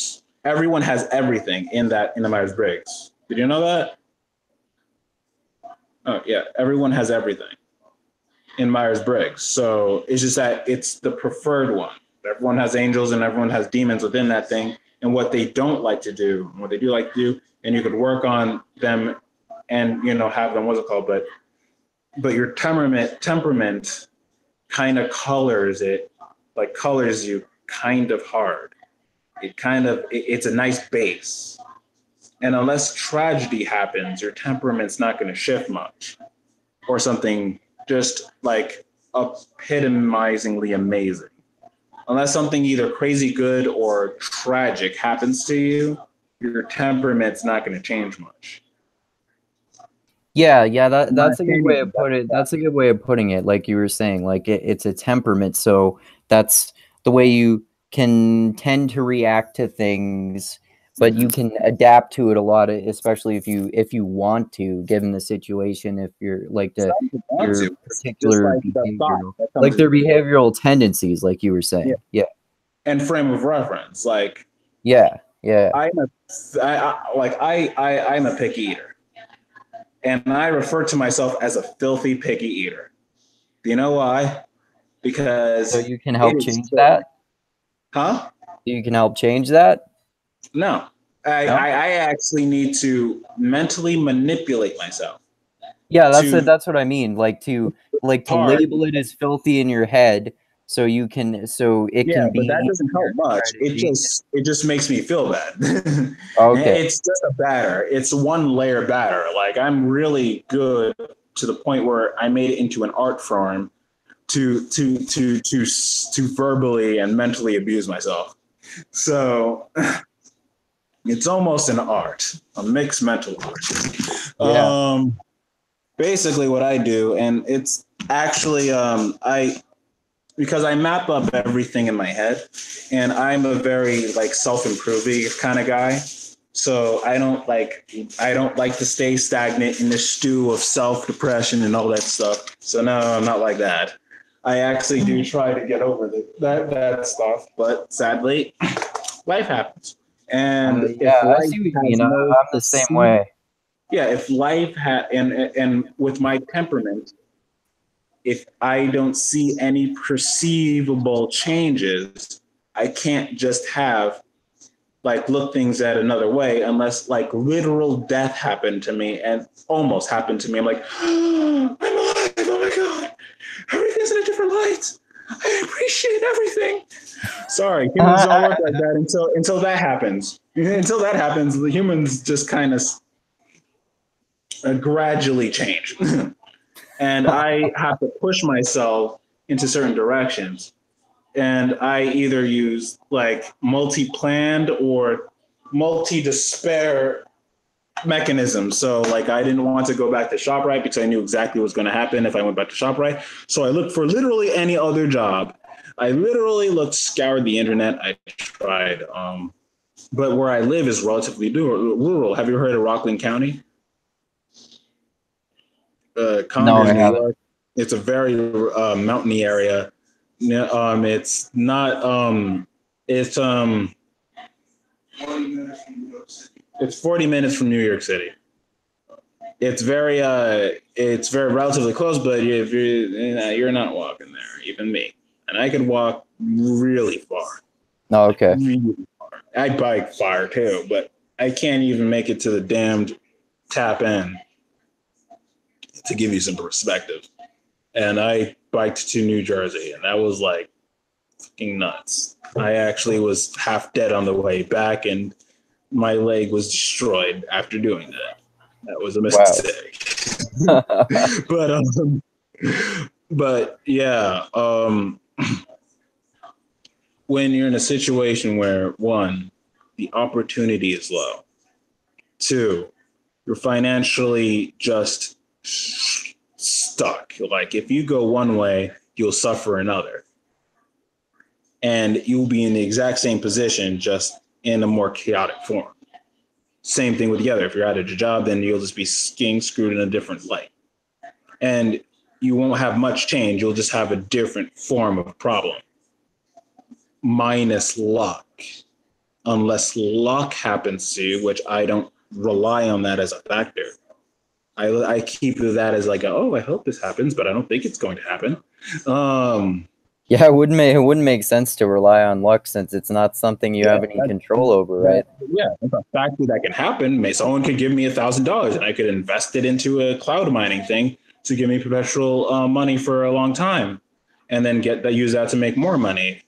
everyone has everything in the Myers-Briggs. Did you know that? Oh yeah, everyone has everything in Myers-Briggs. So it's just that it's the preferred one. Everyone has angels and everyone has demons within that thing. And what they don't like to do, what they do like to do, and you could work on them and have them, what's it called? But your temperament kind of colors you kind of hard. It's a nice base. And unless tragedy happens, your temperament's not going to shift much, or something just like epitomizingly amazing. Unless something either crazy good or tragic happens to you, your temperament's not going to change much. Yeah, that's a good way of putting it. That's a good way of putting it. Like you were saying, like it's a temperament, so that's the way you can tend to react to things, but you can adapt to it a lot, especially if you want to, given the situation. If you're like your particular behavioral, like their behavioral tendencies, like you were saying, yeah. And frame of reference, like yeah. I'm a picky eater, and I refer to myself as a filthy picky eater. Do you know why? Because so you can help change that. Huh? You can help change that. No. I actually need to mentally manipulate myself. Yeah, that's what I mean. Like to hard. label it as filthy in your head, so it can But be. that doesn't help much. It just makes me feel bad. Okay. It's just a batter. It's one layer batter. Like I'm really good to the point where I made it into an art form to verbally and mentally abuse myself. So it's almost an art, a mixed mental art. Yeah. Basically what I do, and it's actually because I map up everything in my head, and I'm a very like self-improving kind of guy. So I don't like to stay stagnant in the stew of self-depression and all that stuff. So no, I'm not like that. I actually do try to get over that stuff, but sadly, life happens. And if life I see what you mean. has I'm the same way. yeah, if life and with my temperament, if I don't see any perceivable changes, I can't just look things at another way unless like literal death happened to me and almost happened to me. I'm like, oh, I'm alive. Oh my God. Everything's in a different light. I appreciate everything. Sorry, humans don't work like that until that happens. Until that happens, the humans just kind of gradually change. And I have to push myself into certain directions. And I either use like multi-planned or multi-despair mechanisms. So like I didn't want to go back to ShopRite because I knew exactly what was going to happen if I went back to ShopRite. So I looked for literally any other job. I literally scoured the internet. I tried, but where I live is relatively rural. Have you heard of Rockland County? Congress, New York. It's a very mountainy area. It's not. It's 40 minutes from New York City. It's very relatively close, but if you're not walking there, even me, and I could walk really far. Oh, okay. Really far. I bike far too, but I can't even make it to the damned tap end. To give you some perspective. And I biked to New Jersey, and that was like fucking nuts. I actually was half dead on the way back, and my leg was destroyed after doing that. That was a mistake. Wow. But yeah, when you're in a situation where one, the opportunity is low, two, you're financially just stuck. Like if you go one way, you'll suffer another. And you'll be in the exact same position, just in a more chaotic form. Same thing with the other. If you're out of a job, then you'll just be getting screwed in a different light. And you won't have much change. You'll just have a different form of problem. Minus luck. Unless luck happens to you, which I don't rely on that as a factor. I keep that as like, I hope this happens, but I don't think it's going to happen. Yeah, it wouldn't make sense to rely on luck since it's not something you have any control over, right? Yeah, it's a factor that can happen. Someone could give me $1,000 and I could invest it into a cloud mining thing to give me perpetual money for a long time, and then use that to make more money.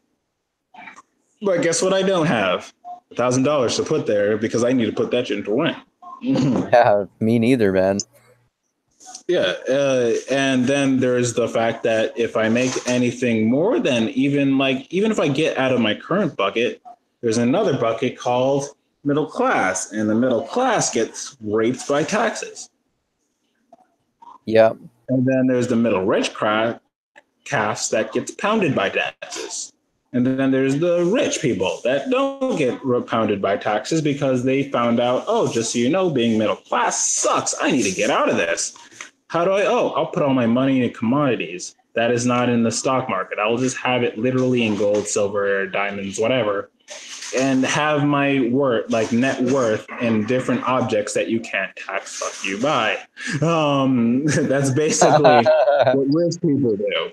But guess what? I don't have $1,000 to put there because I need to put that shit into rent. Yeah, me neither, man. Yeah, and then there's the fact that if I make anything more than even if I get out of my current bucket, there's another bucket called middle class, and the middle class gets raped by taxes. Yeah. And then there's the middle rich caste that gets pounded by taxes. And then there's the rich people that don't get pounded by taxes because they found out, just so you know, being middle class sucks. I need to get out of this. How do I'll put all my money in commodities. That is not in the stock market. I'll just have it literally in gold, silver, diamonds, whatever, and have my net worth in different objects that you can't tax fuck you by. That's basically what rich people do.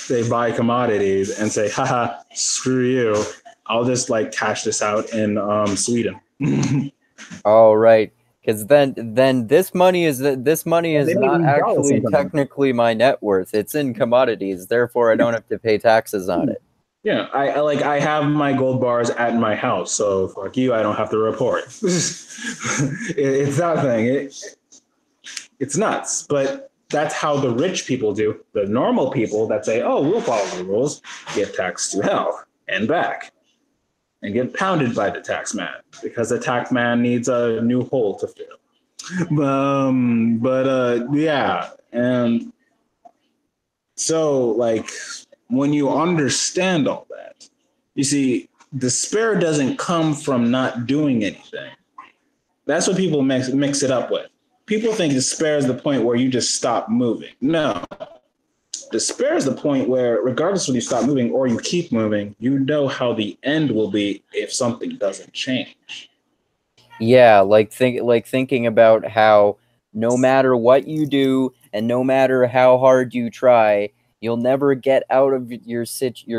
They buy commodities and say, haha, screw you. I'll just cash this out in Sweden. Oh, right. Because then this money is They not make dollars actually sometimes. technically my net worth. It's in commodities, therefore I don't have to pay taxes on it. Yeah, I have my gold bars at my house, so fuck you, I don't have to report. It's that thing. It's nuts, but that's how the rich people do. The normal people that say, "Oh, we'll follow the rules," get taxed to hell and back, and get pounded by the tax man because the tax man needs a new hole to fill. Yeah, and so like when you understand all that, you see, despair doesn't come from not doing anything. That's what people mix it up with. People think despair is the point where you just stop moving. No. Despair is the point where, regardless whether you stop moving or you keep moving, you know how the end will be if something doesn't change. Yeah, thinking about how no matter what you do and no matter how hard you try, you'll never get out of your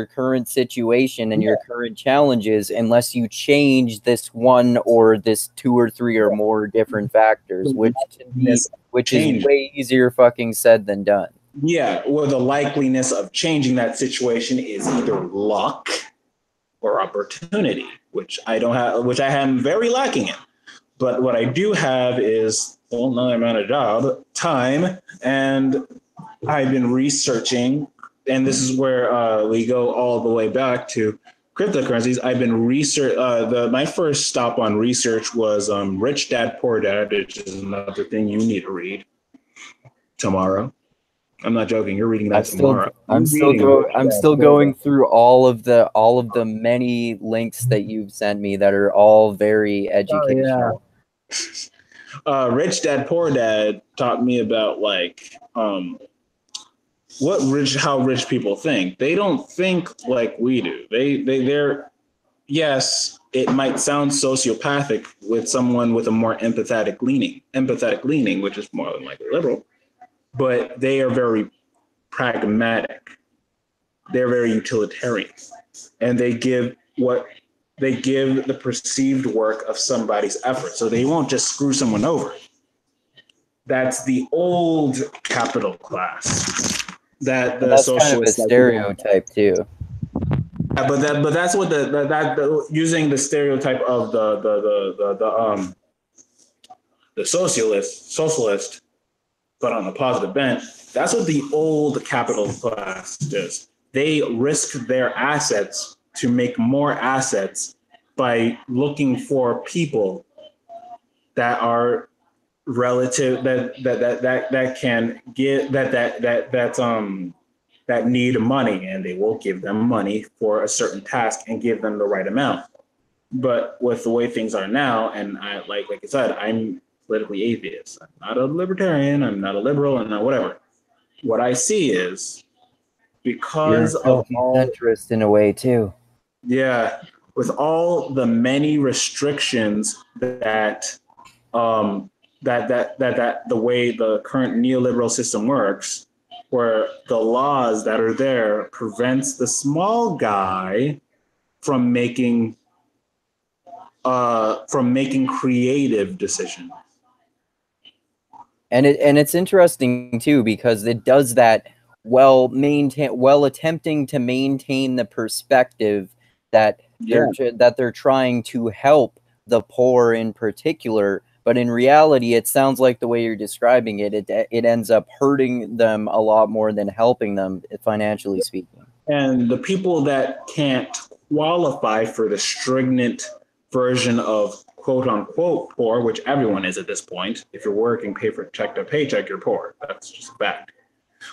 current situation and your current challenges unless you change this one or this two or three or more different factors, which is way easier fucking said than done. Yeah, well, the likeliness of changing that situation is either luck or opportunity, which I don't have, which I am very lacking in. But what I do have is, well, no amount of job, time, and I've been researching, and this is where we go all the way back to cryptocurrencies. I've been my first stop on research was Rich Dad Poor Dad, which is another thing you need to read tomorrow. I'm not joking. You're reading that tomorrow. I'm still going through all of the many links that you've sent me that are all very educational. Oh, yeah. Rich Dad Poor Dad taught me about like how rich people think. They don't think like we do. They're yes, it might sound sociopathic with someone with a more empathetic leaning, which is more than likely liberal. But they are very pragmatic. They're very utilitarian. And they give the perceived work of somebody's effort. So they won't just screw someone over. That's the old capital class. That's kind of a stereotype too. Yeah, but that's what using the stereotype of the socialist, but on a positive bent, that's what the old capital class does. They risk their assets to make more assets by looking for people that are relative that can give that need money, and they will give them money for a certain task and give them the right amount. But with the way things are now, and like I said, I'm politically atheist. I'm not a libertarian. I'm not a liberal. I'm not whatever. What I see is because of all centrist in a way too. Yeah, with all the many restrictions that the way the current neoliberal system works, where the laws that are there prevents the small guy from making creative decisions. And it's interesting too because it does that while attempting to maintain the perspective that they're trying to help the poor in particular, but in reality, it sounds like the way you're describing it, it ends up hurting them a lot more than helping them financially speaking. And the people that can't qualify for the stringent version of quote unquote poor, which everyone is at this point. If you're working paycheck to paycheck, you're poor. That's just a fact.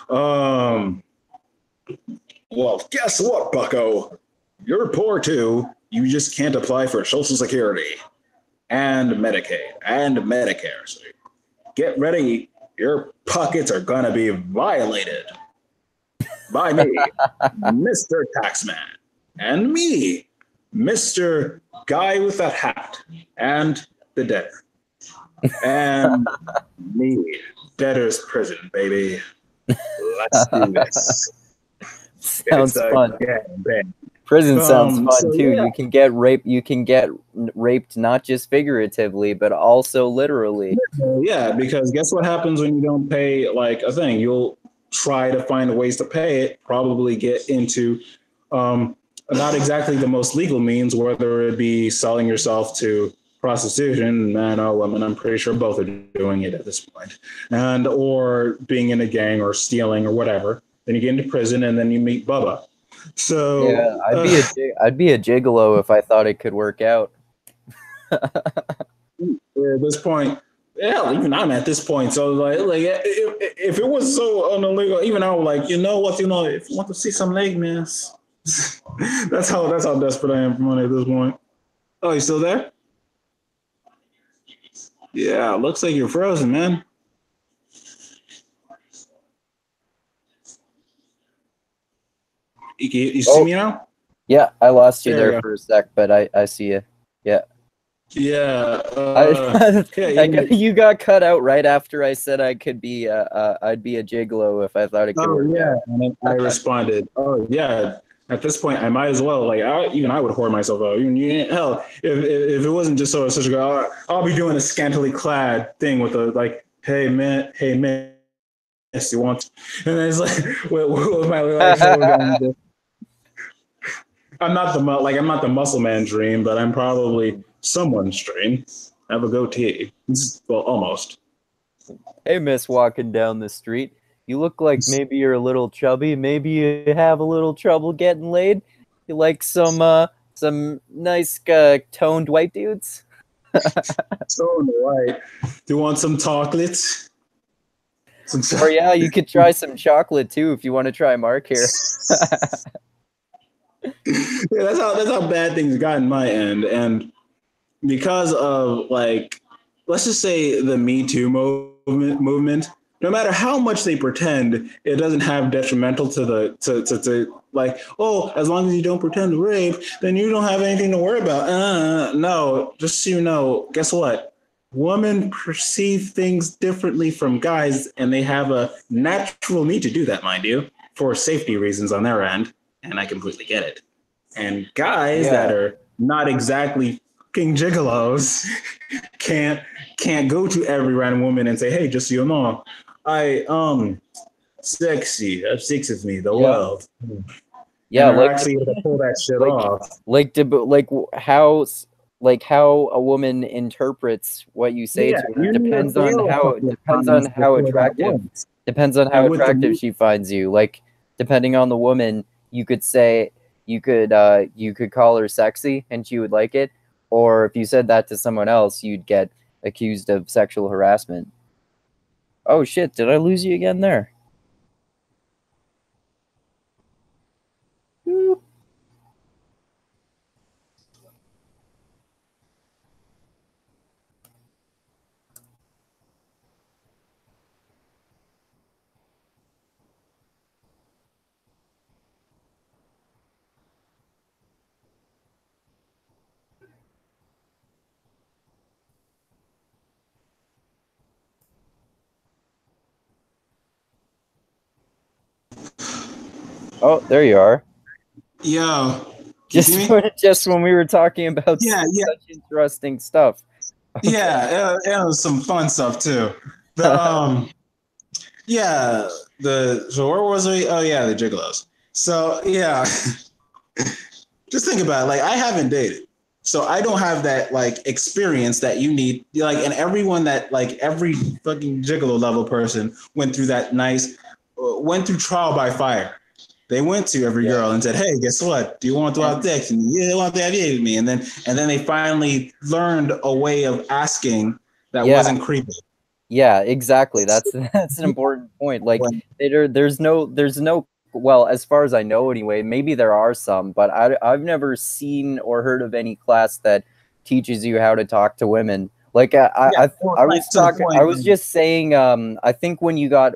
Well, guess what, bucko? You're poor too. You just can't apply for Social Security and Medicaid and Medicare. So get ready. Your pockets are gonna be violated by me, Mr. Taxman, and me, Mr. Guy with that hat, and the debtor, and me, debtor's prison, baby. Let's do this. Sounds fun. Prison sounds fun So, too. yeah. You can get raped. You can get raped not just figuratively, but also literally. Yeah, because guess what happens when you don't pay like a thing? You'll try to find ways to pay it, probably get into not exactly the most legal means, whether it be selling yourself to prostitution, man or woman. I'm pretty sure both are doing it at this point, and or being in a gang or stealing or whatever. Then you get into prison, and then you meet Bubba. So Yeah, I'd be a gigolo if I thought it could work out. at this point, yeah, even I'm at this point. So like if it was so illegal, even I would like, you know what, if you want to see some leg miss, that's how desperate I am for money at this point. Oh, you still there? Yeah, looks like you're frozen, man. You see me now? Yeah, I lost you There there you for a sec, but I see you. Yeah. Yeah. You got cut out right after I said I could be I'd be a gigolo if I thought it could work out. And then I responded, oh yeah. At this point, I might as well. Like, I would whore myself out. Hell, if it wasn't just such a girl, I'll be doing a scantily clad thing with a like, hey man, yes, you want? And then it's like, what my like, I'm not the muscle man dream, but I'm probably someone's dream. I have a goatee. Well, almost. Hey, miss, walking down the street. You look like maybe you're a little chubby. Maybe you have a little trouble getting laid. You like some nice toned white dudes? Toned white. Do you want some chocolates? Or yeah, you could try some chocolate too if you want to try Mark here. Yeah, that's how bad things got in my end, and because of like, let's just say the Me Too movement. No matter how much they pretend, it doesn't have detrimental to like, oh, as long as you don't pretend to rape, then you don't have anything to worry about. No, just so you know, guess what? Women perceive things differently from guys, and they have a natural need to do that, mind you, for safety reasons on their end. And I completely get it. And guys that are not exactly fucking gigolos can't go to every random woman and say, hey, just so you know, I sexy. Have sex with me, the world. Yeah, like actually able to pull that shit off. How a woman interprets what you say to her depends on how attractive she finds you. Like, depending on the woman, you could call her sexy and she would like it, or if you said that to someone else, you'd get accused of sexual harassment. Oh shit, did I lose you again there? Oh, there you are. Yeah. Just when we were talking about such interesting stuff. Yeah, it was some fun stuff too. So where was we? Oh yeah, the gigolos. So yeah, just think about it. Like, I haven't dated, so I don't have that like experience that you need. Like, and everyone that like every fucking gigolo level person went through trial by fire. They went to every girl and said, hey, guess what? Do you want to have sex? And they want to have sex with me. And then they finally learned a way of asking that wasn't creepy. Yeah, exactly. That's an important point. Like, there's no well, as far as I know anyway, maybe there are some, but I've never seen or heard of any class that teaches you how to talk to women. Like, I was just saying, I think when you got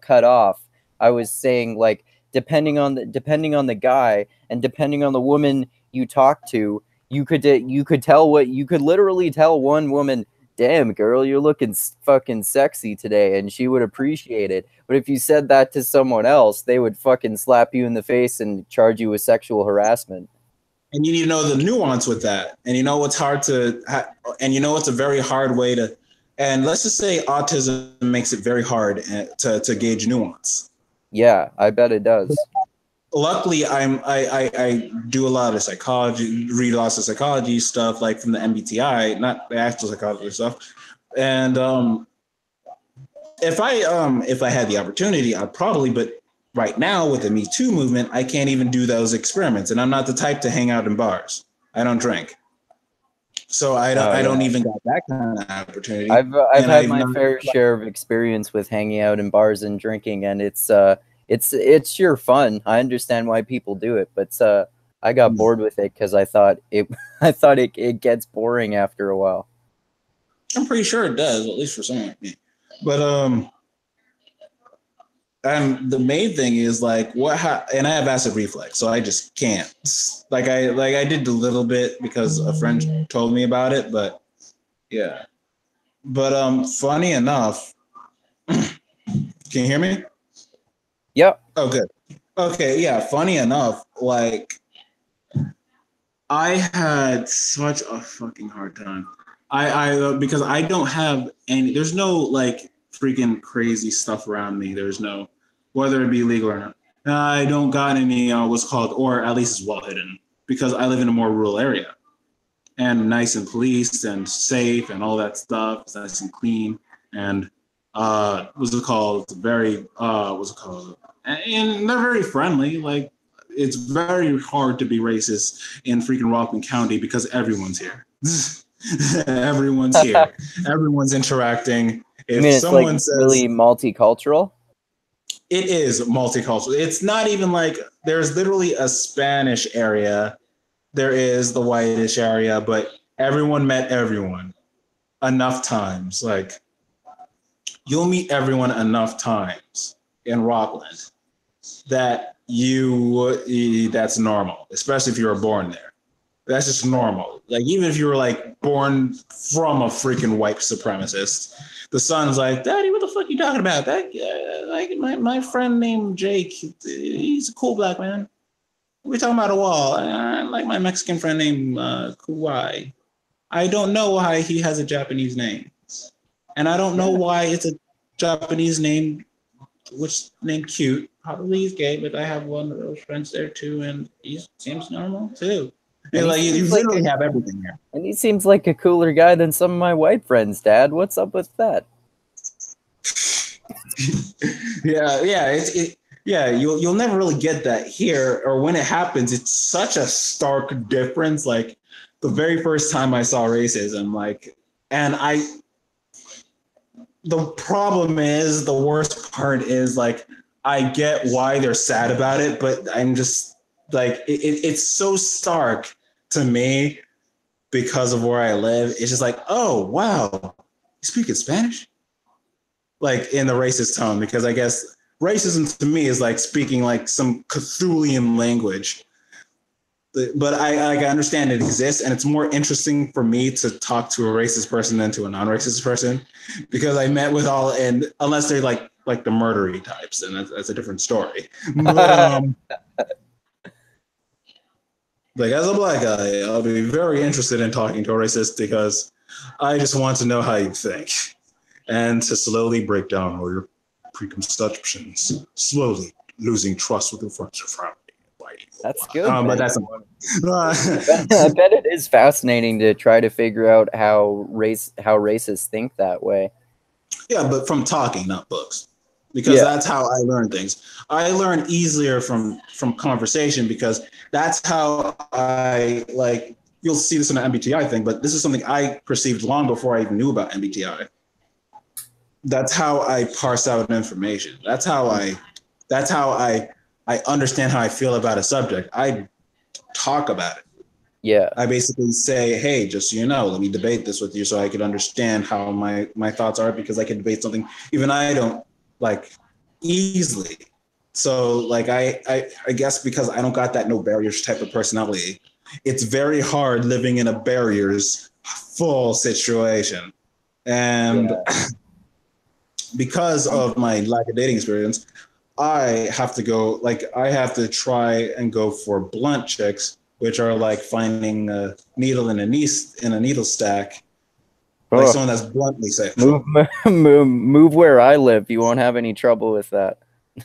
cut off, I was saying, like, depending on the guy and depending on the woman you talk to, you could literally tell one woman damn, girl, you're looking fucking sexy today, and she would appreciate it. But if you said that to someone else, they would fucking slap you in the face and charge you with sexual harassment. And you need to know the nuance with that. And you know what's hard to, and you know it's a very hard way to, and let's just say autism makes it very hard to gauge nuance. Yeah, I bet it does. Luckily, I do a lot of psychology, read lots of psychology stuff, like from the MBTI, not the actual psychology stuff. And if I had the opportunity, I'd probably, but right now with the Me Too movement, I can't even do those experiments. And I'm not the type to hang out in bars. I don't drink. So I don't even got that kind of opportunity. I've had my fair share of experience with hanging out in bars and drinking, and it's sheer fun. I understand why people do it, but I got bored with it because I thought it gets boring after a while. I'm pretty sure it does, at least for someone like me. But and the main thing is like and I have acid reflux, so I just can't. I did a little bit because a friend told me about it, but yeah. But funny enough, can you hear me? Yep. Oh, good. Okay, yeah. Funny enough, like I had such a fucking hard time. I because I don't have any. There's no like freaking crazy stuff around me. There's no, whether it be legal or not. I don't got any what's called, or at least it's well hidden, because I live in a more rural area and nice and policed and safe and all that stuff. It's nice and clean and what's it called? Very what's it called? And they're very friendly. Like it's very hard to be racist in freaking Rockland County because everyone's here. Everyone's here. Everyone's interacting. If it's someone like says really multicultural. It is multicultural. It's not even like there's literally a Spanish area. There is the whitish area, but everyone met everyone enough times. Like you'll meet everyone enough times in Rockland that that's normal, especially if you were born there. That's just normal. Like even if you were like born from a freaking white supremacist, the son's like, Daddy, what the fuck you talking about? That like my friend named Jake, he's a cool black man. We're talking about a wall. I like my Mexican friend named Kuwai. I don't know why he has a Japanese name, and I don't know why it's a Japanese name, which named cute. Probably he's gay, but I have one of those friends there too, and he seems normal too. And like you literally have everything here. And he seems like a cooler guy than some of my white friends, Dad. What's up with that? Yeah. You'll never really get that here, or when it happens, it's such a stark difference. Like the very first time I saw racism, the problem is, the worst part is like I get why they're sad about it, but I'm just like it's so stark to me because of where I live. It's just like, oh wow, you speaking Spanish? Like in the racist tone, because I guess racism to me is like speaking like some Cthulian language. But I understand it exists, and it's more interesting for me to talk to a racist person than to a non-racist person, because I met with all, and unless they're like the murdery types, and that's a different story. But, like as a black guy, I'll be very interested in talking to a racist because I just want to know how you think, and to slowly break down all your preconceptions, slowly losing trust with your friends or family. That's good. But that's I bet it is fascinating to try to figure out how racists think that way. Yeah, but from talking, not books, because that's how I learn things. I learn easier from conversation, because that's how I like. You'll see this in the MBTI thing, but this is something I perceived long before I even knew about MBTI. That's how I parse out information. That's how I understand how I feel about a subject. I talk about it. Yeah. I basically say, hey, just so you know, let me debate this with you so I could understand how my thoughts are, because I can debate something even I don't like easily. So like I guess because I don't got that no barriers type of personality, it's very hard living in a barriers full situation. And because of my lack of dating experience, I have to try and go for blunt chicks, which are like finding a needle in a needle stack, like someone that's bluntly sexual. Move where I live. You won't have any trouble with that.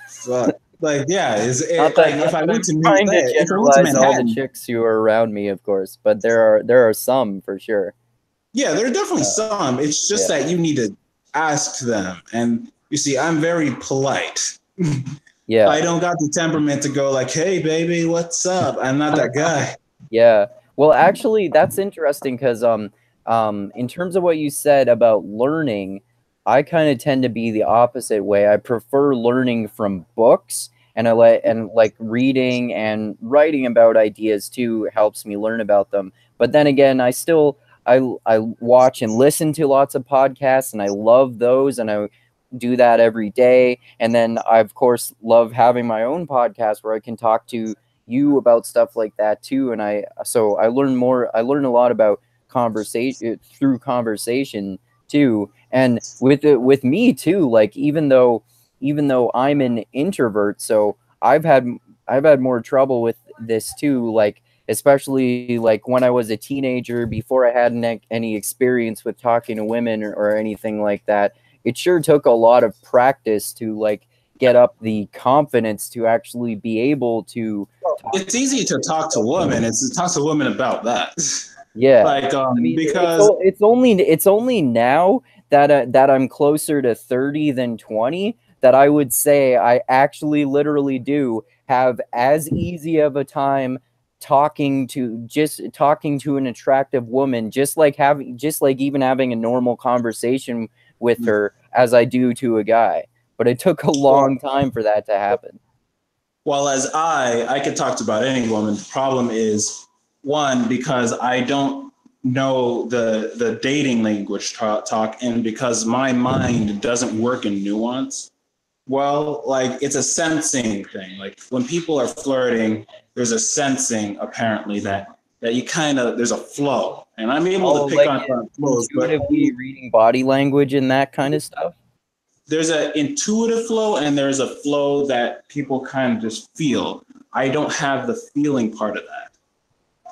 So, like, yeah, If I went to generalize all the chicks who are around me, of course, but there are some for sure. Yeah, there are definitely some. It's just that you need to ask them, and you see, I'm very polite. Yeah, I don't got the temperament to go like, "Hey, baby, what's up?" I'm not that guy. Yeah. Well, actually, that's interesting because in terms of what you said about learning, I kind of tend to be the opposite way. I prefer learning from books, and like reading and writing about ideas too helps me learn about them. But then again, I watch and listen to lots of podcasts, and I love those, and I do that every day. And then I, of course, love having my own podcast where I can talk to you about stuff like that too. And I learn a lot about conversation through conversation too. And with me too, like even though I'm an introvert, so I've had more trouble with this too, like especially like when I was a teenager before I had any experience with talking to women or anything like that. It sure took a lot of practice to like get up the confidence to actually be able to. It's easy to talk to women. It's to talk to women about that. Yeah, like because it's only now that I'm closer to 30 than 20 that I would say I actually literally do have as easy of a time talking to an attractive woman, just like even having a normal conversation with her as I do to a guy. But it took a long time for that to happen. Well, as I could talk to about any woman. The problem is, one, because I don't know the dating language talk, and because my mind doesn't work in nuance. Well, like it's a sensing thing. Like when people are flirting, there's a sensing apparently that you kind of there's a flow, and I'm able to pick on flows. Intuitively reading body language and that kind of stuff. There's an intuitive flow and there's a flow that people kind of just feel. I don't have the feeling part of that.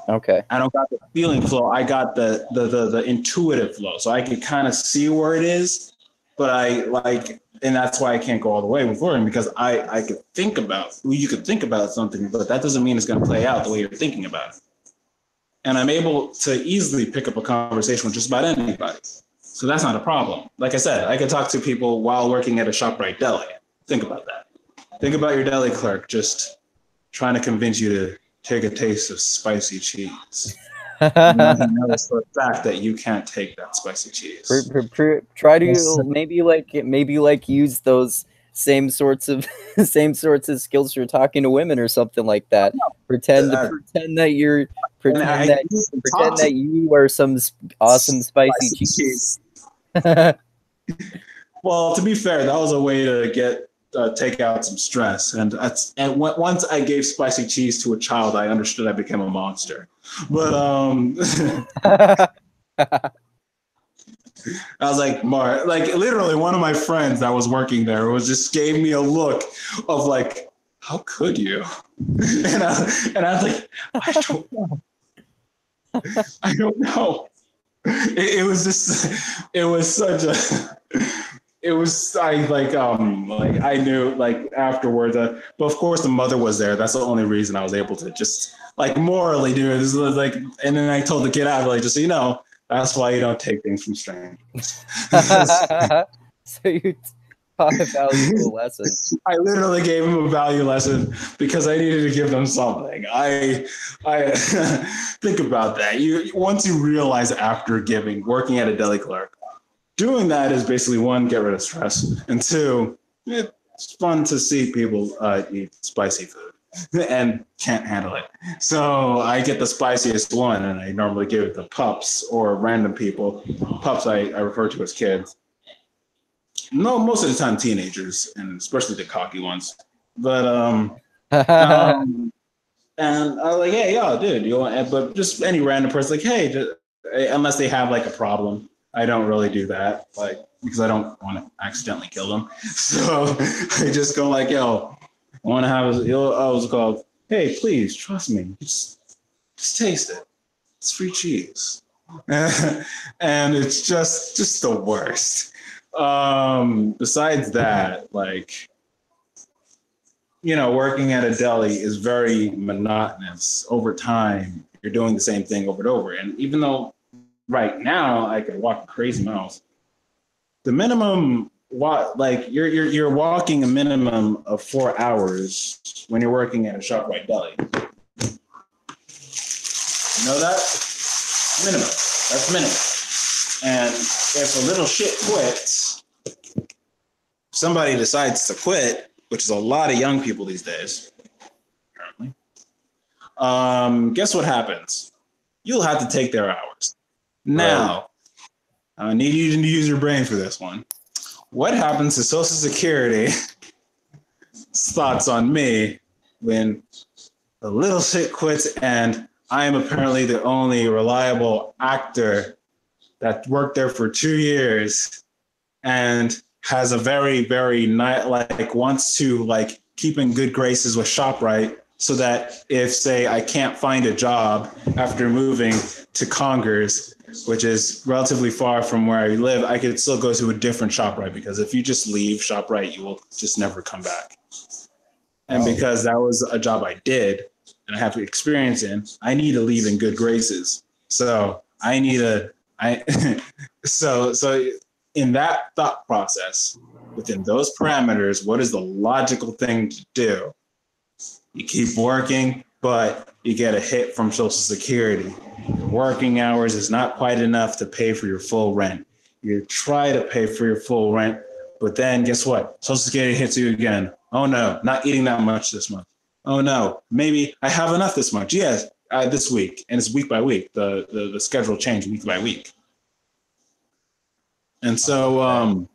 Okay. I don't got the feeling flow. I got the intuitive flow. So I can kind of see where it is, but and that's why I can't go all the way with learning, because I could think about, you could think about something, but that doesn't mean it's going to play out the way you're thinking about it. And I'm able to easily pick up a conversation with just about anybody. So that's not a problem. Like I said, I could talk to people while working at a ShopRite deli. Think about that. Think about your deli clerk just trying to convince you to take a taste of spicy cheese. Now he knows for a fact that you can't take that spicy cheese. Try to maybe use those same sorts of skills for talking to women or something like that. Pretend that you are some awesome spicy cheese. Well, to be fair, that was a way to take out some stress, and once I gave spicy cheese to a child, I understood I became a monster. But I was like, literally one of my friends that was working there just gave me a look of like, how could you? And I was like, I don't know. It was just, it was such a, it was, I knew like afterwards, but of course the mother was there. That's the only reason I was able to just like morally do it. This was like, and then I told the kid out, like, just so you know, that's why you don't take things from strangers. So you taught a valuable lesson. I literally gave him a value lesson because I needed to give them something. I think about that. Once you realize after working at a deli clerk, doing that is basically, one, get rid of stress, and two, it's fun to see people eat spicy food and can't handle it. So I get the spiciest one, and I normally give it to pups or random people. Pups I refer to as kids. No, most of the time teenagers, and especially the cocky ones. But and I was like, hey, yo, dude, you want? But just any random person, like, hey, unless they have like a problem. I don't really do that, like, because I don't want to accidentally kill them. So I just go like, yo, I want to have I was called, hey, please trust me. Just taste it. It's free cheese. And it's just the worst. Besides that, like, working at a deli is very monotonous. Over time, you're doing the same thing over and over. And even though right now I could walk crazy miles, the minimum you're walking a minimum of 4 hours when you're working at a ShopRite deli. You know that? Minimum. That's minimum. And if a little shit quits, somebody decides to quit, which is a lot of young people these days, apparently, guess what happens? You'll have to take their hours. Now, I need you to use your brain for this one. What happens to Social Security? Thoughts on me when the little shit quits and I am apparently the only reliable actor that worked there for 2 years and has a very, very wants to keep in good graces with ShopRite, so that if, say, I can't find a job after moving to Congers, which is relatively far from where I live, I could still go to a different ShopRite, because if you just leave ShopRite, you will just never come back. And because that was a job I did and I have experience in, I need to leave in good graces. So so in that thought process, within those parameters, what is the logical thing to do? You keep working, but you get a hit from Social Security. Your working hours is not quite enough to pay for your full rent. You try to pay for your full rent, but then guess what? Social Security hits you again. Oh no, not eating that much this month. Oh no, maybe I have enough this month. Yes, this week. And it's week by week. The schedule changed week by week. And so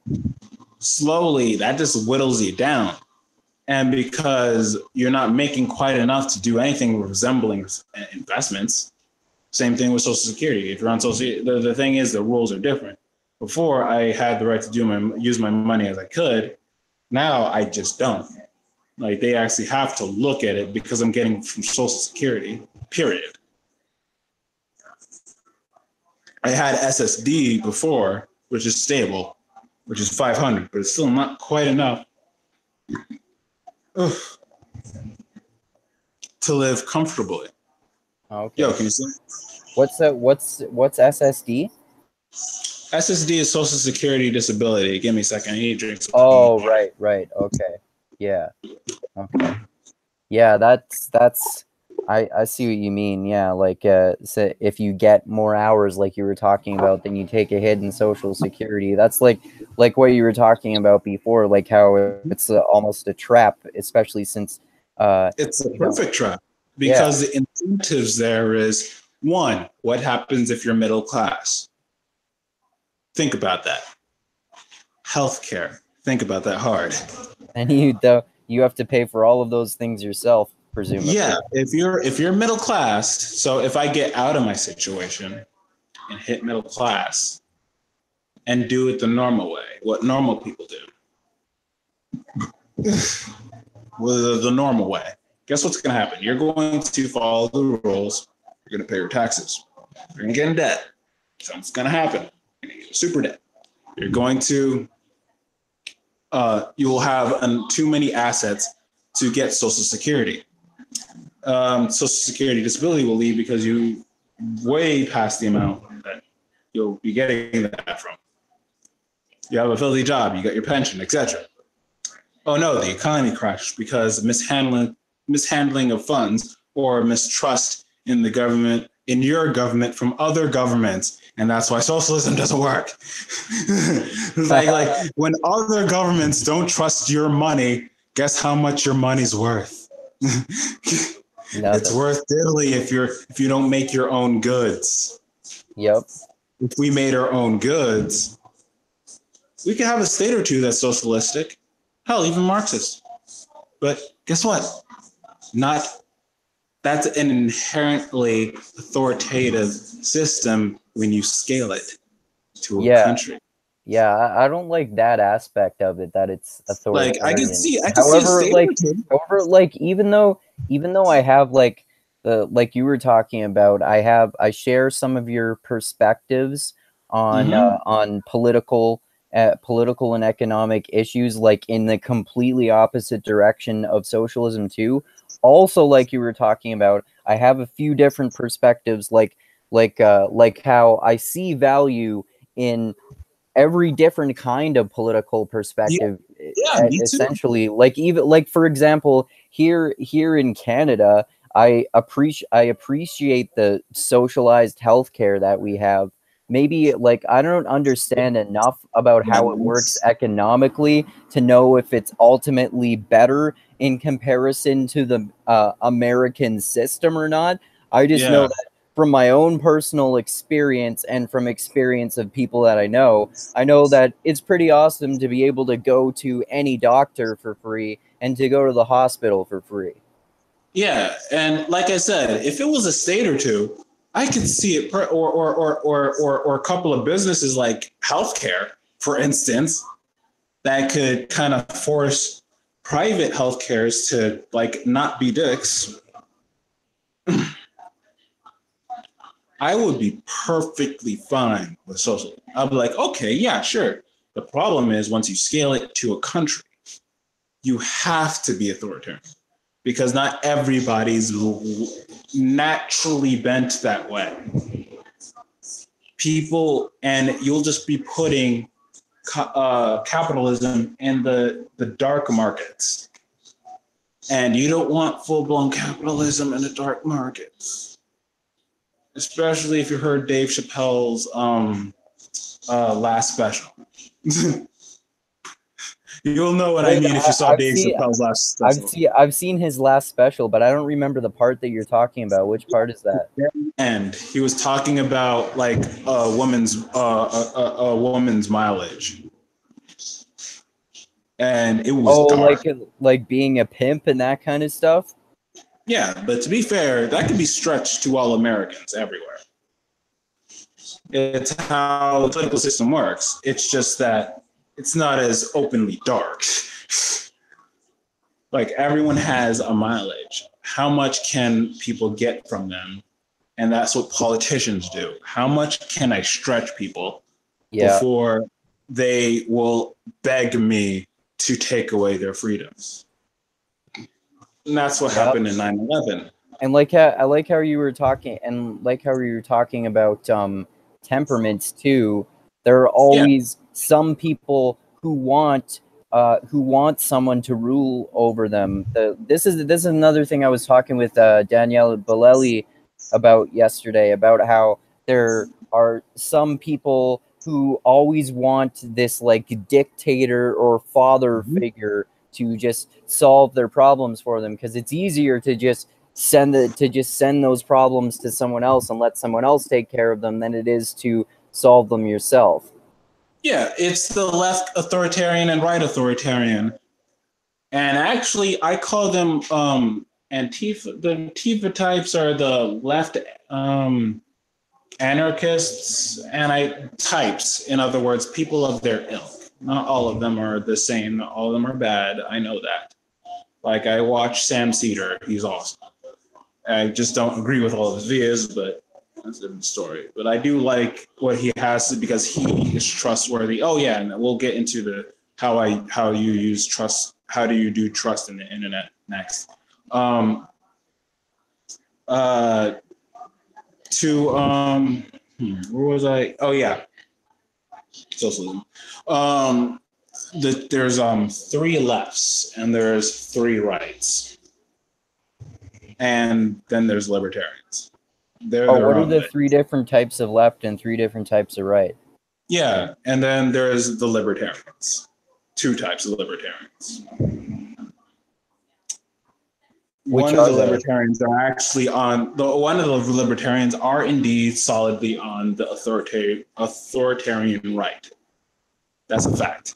slowly that just whittles you down. And because you're not making quite enough to do anything resembling investments, same thing with Social Security. If you're on Social, the thing is the rules are different. Before, I had the right to use my money as I could. Now I just don't. Like, they actually have to look at it because I'm getting from Social Security, period. I had SSD before, which is stable, which is 500, but it's still not quite enough to live comfortably. Okay. Yo, can you see? What's SSD? SSD is Social Security Disability. Give me a second. I need to drink some Oh, right. Okay. Yeah. Okay. Yeah, that's I see what you mean. Yeah, so if you get more hours like you were talking about, then you take a hit in Social Security. That's like what you were talking about before, like how it's almost a trap, especially since it's a perfect trap, because the incentives there is, one, what happens if you're middle class? Think about that. Healthcare. Think about that hard. And you have to pay for all of those things yourself, presumably. Yeah, if you're middle class, so if I get out of my situation and hit middle class and do it the normal way, what normal people do, the normal way, guess what's going to happen? You're going to follow the rules. You're going to pay your taxes. You're going to get in debt. Something's going to happen. You're going to get super debt. You're going to you will have too many assets to get Social Security. Social Security disability will leave because you way past the amount that you'll be getting that from. You have a filthy job, you got your pension, etc. Oh no, the economy crashed because mishandling of funds or mistrust in the government, in your government from other governments. And that's why socialism doesn't work. It's like when other governments don't trust your money, guess how much your money's worth? It's worth diddly if you don't make your own goods. Yep. If we made our own goods, we could have a state or two that's socialistic. Hell, even Marxist. But guess what? That's an inherently authoritative system when you scale it to a Yeah. country. Yeah, I don't like that aspect of it, that it's authoritarian. Like I can see a however, like even though I have like like you were talking about, I share some of your perspectives on political and economic issues, like in the completely opposite direction of socialism too. Also, like you were talking about, I have a few different perspectives, like how I see value in every different kind of political perspective. Yeah, me too. Essentially, like even like for example, here in Canada, I appreciate the socialized healthcare that we have. Maybe like I don't understand enough about how it works economically to know if it's ultimately better in comparison to the American system or not. I just know that from my own personal experience and from experience of people that I know that it's pretty awesome to be able to go to any doctor for free and to go to the hospital for free. Yeah, and like I said, if it was a state or two, I could see it, or a couple of businesses like healthcare, for instance, that could kind of force private healthcares to like not be dicks. I would be perfectly fine with socialism. I'd be like, okay, yeah, sure. The problem is once you scale it to a country, you have to be authoritarian because not everybody's naturally bent that way. People, and you'll just be putting capitalism in the dark markets. And you don't want full-blown capitalism in the dark markets. Especially if you heard Dave Chappelle's last special. You'll know what I mean if you saw Dave Chappelle's last special. I've seen his last special, but I don't remember the part that you're talking about. Which part is that? And he was talking about like a woman's mileage, and it was dark. like being a pimp and that kind of stuff. Yeah, but to be fair, that could be stretched to all Americans everywhere. It's how the political system works. It's just that it's not as openly dark. Like everyone has a mileage. How much can people get from them? And that's what politicians do. How much can I stretch people before they will beg me to take away their freedoms? And that's what happened in 9/11. And I like how you were talking, about temperaments too. There are always some people who want someone to rule over them. This is another thing I was talking with Danielle Bolelli about yesterday, about how there are some people who always want this like dictator or father figure to just solve their problems for them, because it's easier to just send those problems to someone else and let someone else take care of them than it is to solve them yourself. Yeah, it's the left authoritarian and right authoritarian. And actually, I call them Antifa. The Antifa types are the left anarchists and types. In other words, people of their ilk. Not all of them are the same. Not all of them are bad. I know that. Like, I watch Sam Cedar. He's awesome. I just don't agree with all of his views, but that's a different story. But I do like what he has because he is trustworthy. Oh, yeah, and we'll get into the how you use trust. How do you do trust in the internet next? Where was I? Oh, yeah. Socialism. There's 3 lefts and there's 3 rights, and then there's libertarians. What are the 3 different types of left and 3 different types of right? Yeah, and then there's the libertarians. 2 types of libertarians. One of the libertarians are actually one of the libertarians are indeed solidly on the authoritarian right. That's a fact.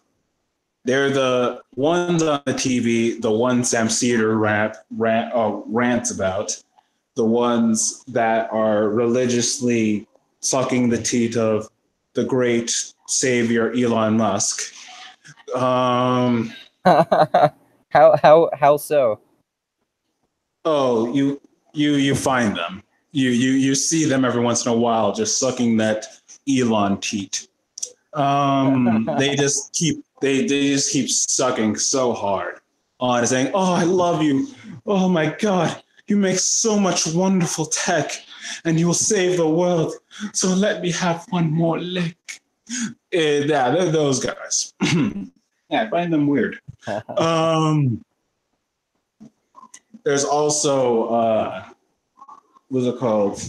They're the ones on the TV, the ones Sam Cedar rants about, the ones that are religiously sucking the teat of the great savior Elon Musk. How so? Oh, you find them. You see them every once in a while, just sucking that Elon teat. They just keep sucking so hard on it, saying, "Oh, I love you. Oh my God, you make so much wonderful tech, and you will save the world. So let me have one more lick." Yeah, they're those guys. Yeah, I find them weird. There's also what's it called?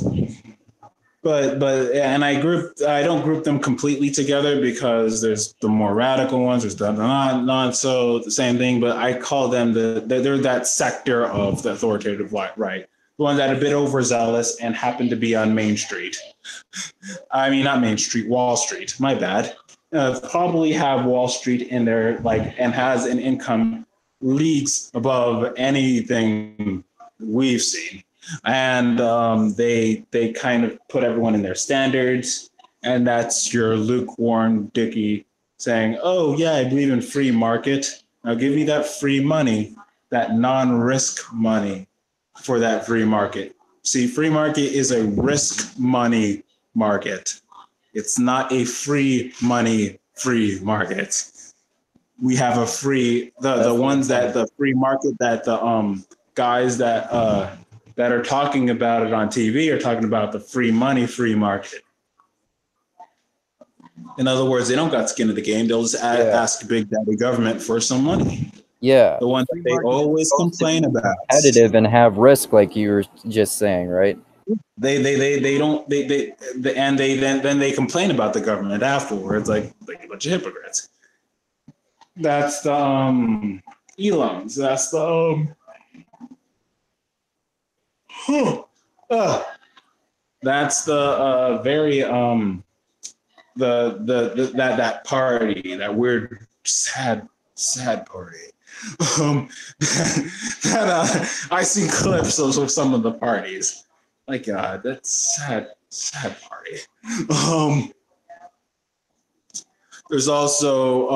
But and I don't group them completely together because there's the more radical ones, there's the not so the same thing, but I call them they're that sector of the authoritative right. The ones that are a bit overzealous and happen to be on Main Street. I mean, not Main Street, Wall Street. My bad. Probably have Wall Street in there, and has an income leagues above anything we've seen. And they kind of put everyone in their standards, and that's your lukewarm Dickie saying, "Oh yeah, I believe in free market. Now give me that free money, that non-risk money for that free market." See, free market is a risk money market. It's not a free money free market. We have a free the ones that the free market that the guys that are talking about it on TV are talking about the free money, free market. In other words, they don't got skin in the game. They'll just ask Big Daddy government for some money. Yeah. The one that they always complain about. Competitive and have risk, like you were just saying, right? Then they complain about the government afterwards, like a bunch of hypocrites. That's the Elons. That's the that's the very that party, that weird sad party. I see clips of some of the parties. My God, that's sad party. There's also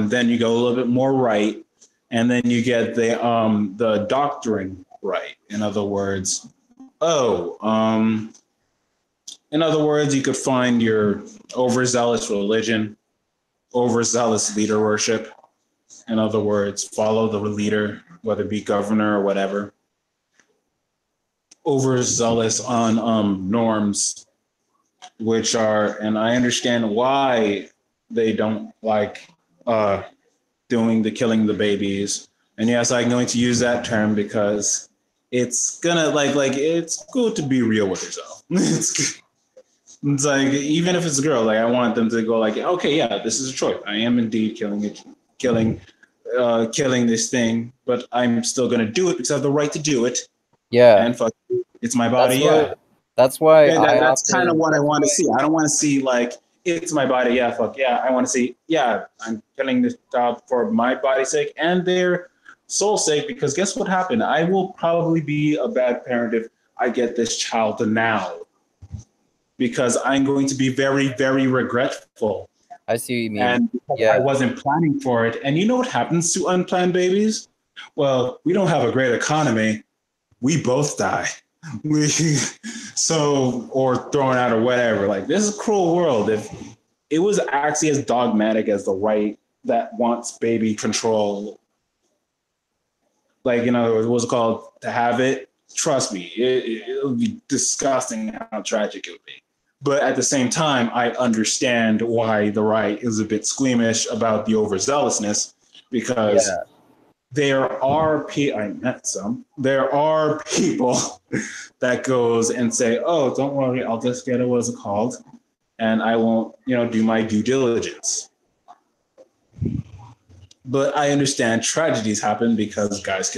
then you go a little bit more right, and then you get the doctrine right. In other words, you could find your overzealous religion, overzealous leader worship. In other words, follow the leader, whether it be governor or whatever. Overzealous on norms, which are, and I understand why they don't like killing the babies. And yes, I'm going to use that term because it's gonna it's good to be real with yourself. It's like, even if it's a girl, I want them to go okay, yeah, this is a choice. I am indeed killing this thing, but I'm still gonna do it because I have the right to do it. Yeah. And fuck, it's my body. That's why that's kind of what I want to see. I don't want to see it's my body. Yeah, fuck yeah. I want to see, yeah, I'm killing this child for my body's sake and their soul's sake, because guess what happened? I will probably be a bad parent if I get this child now, because I'm going to be very, very regretful. I see what you mean. And I wasn't planning for it. And you know what happens to unplanned babies? Well, we don't have a great economy. We both die. Or thrown out or whatever. This is a cruel world. If it was actually as dogmatic as the right that wants baby control, in other words, what's it called, to have it, trust me, it would be disgusting how tragic it would be. But at the same time, I understand why the right is a bit squeamish about the overzealousness, because there are people that goes and say, "Oh, don't worry, I'll just get it, what's it called, and I won't, do my due diligence." But I understand tragedies happen because guys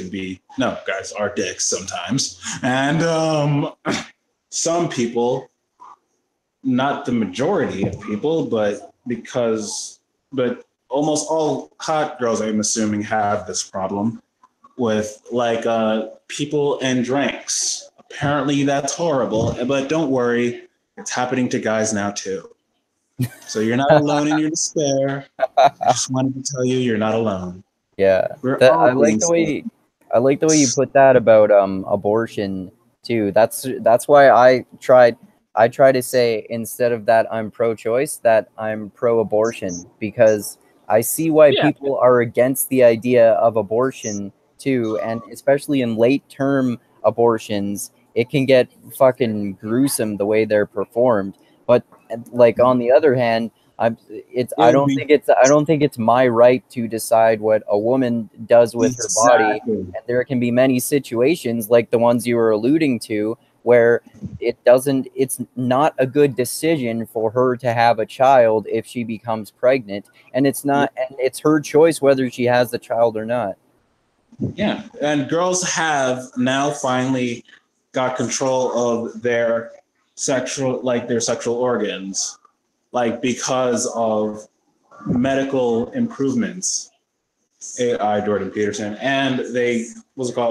are dicks sometimes, and some people, not the majority of people, but almost all hot girls, I'm assuming, have this problem with people and drinks. Apparently that's horrible, but don't worry. It's happening to guys now too. So you're not alone in your despair. I just wanted to tell you you're not alone. Yeah, I like the way you put that about abortion too. That's why I try to say, instead of that I'm pro-choice, that I'm pro-abortion, because I see why people are against the idea of abortion too, and especially in late term abortions, it can get fucking gruesome the way they're performed. But like, on the other hand, I don't think it's my right to decide what a woman does with her body. And there can be many situations like the ones you were alluding to where it's not a good decision for her to have a child if she becomes pregnant, and it's her choice whether she has the child or not. Yeah, and girls have now finally got control of their sexual organs, like, because of medical improvements. AI, Jordan Peterson, and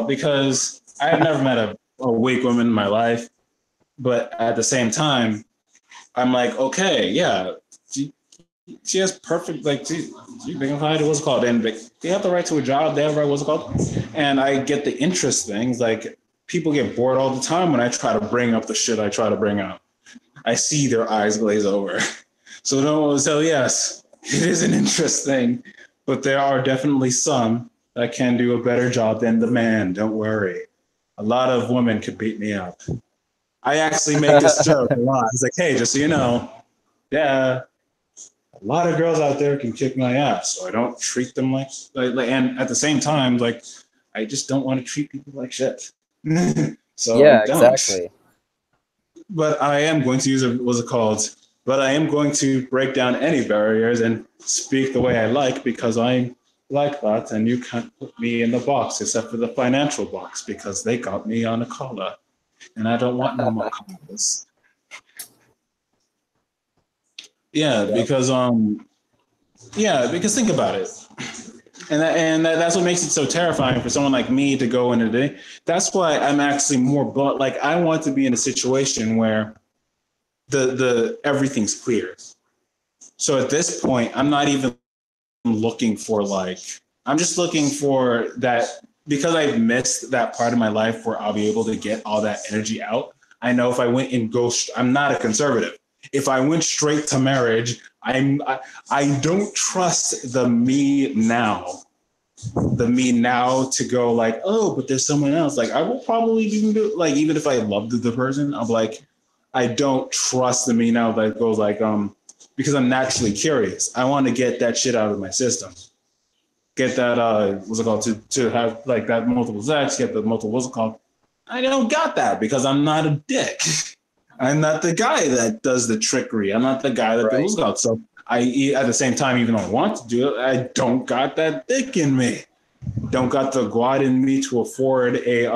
because I have never met a weak woman in my life, but at the same time, I'm like, okay, yeah, she has perfect, like, she dignified, what's it called, and they have the right to a job, they have the right, what's it called, and I get the interest things. Like, people get bored all the time when I try to bring up the shit I try to bring up. I see their eyes glaze over. So yes, it is an interest thing, but there are definitely some that can do a better job than the man. Don't worry. A lot of women could beat me up. I actually make this joke a lot. It's like, hey, just so you know, yeah, a lot of girls out there can kick my ass, so I don't treat them like and at the same time, like, I just don't want to treat people like shit. So yeah, exactly. But I am going to use but I am going to break down any barriers and speak the way I like, because I like that, and you can't put me in the box except for the financial box, because they got me on a collar, and I don't want no more collars. Because think about it. And that's what makes it so terrifying for someone like me to go into the day. That's why I'm actually I want to be in a situation where the everything's clear. So at this point, I'm not even looking for I'm just looking for that, because I've missed that part of my life where I'll be able to get all that energy out. I know if I went and I'm not a conservative. If I went straight to marriage, I don't trust the me now to go like, oh, but there's someone else. Like, I will probably even do, like, even if I loved the person, I'm like, I don't trust the me now that goes like, because I'm naturally curious. I want to get that shit out of my system. Get that, what's it called, to have like that multiple sex, get the multiple, what's it called? I don't got that because I'm not a dick. I'm not the guy that does the trickery. I'm not the guy that does God. So I, at the same time, even though I want to do it, I don't got that dick in me. Don't got the guad in me to afford a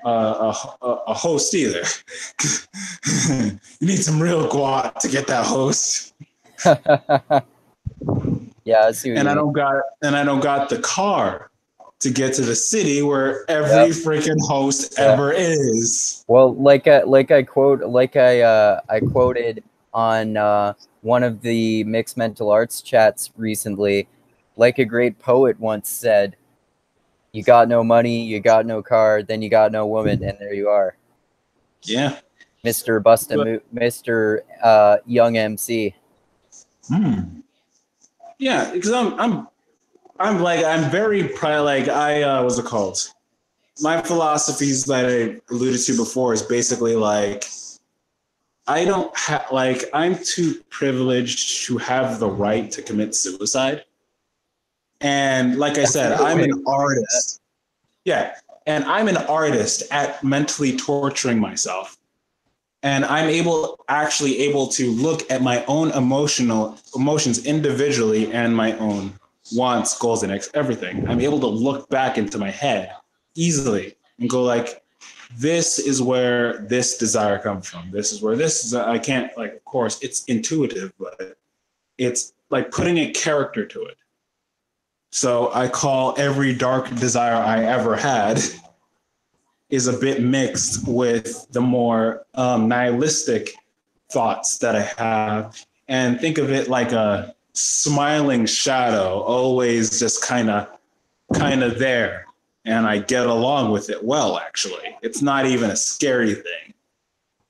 host either. You need some real guad to get that host. Yeah, I see what and you I don't got the car to get to the city where every freaking host ever is. Well, I quoted on one of the mixed mental arts chats recently, like a great poet once said, "You got no money, you got no car, then you got no woman, and there you are." Yeah, Mr. Mr. Young MC. Yeah, because I'm very proud. Like, what's it called? My philosophies that I alluded to before is basically like, I don't have, like, I'm too privileged to have the right to commit suicide. And like I said, I'm an artist. Yeah. And I'm an artist at mentally torturing myself. And I'm able to look at my own emotions individually and my own wants, goals, and everything. I'm able to look back into my head easily and go like, this is where this desire comes from. This is where this is. I can't, like, of course, it's intuitive, but it's like putting a character to it. So I call every dark desire I ever had is a bit mixed with the more nihilistic thoughts that I have, and think of it like a smiling shadow, always just kind of there. And I get along with it well, actually. It's not even a scary thing.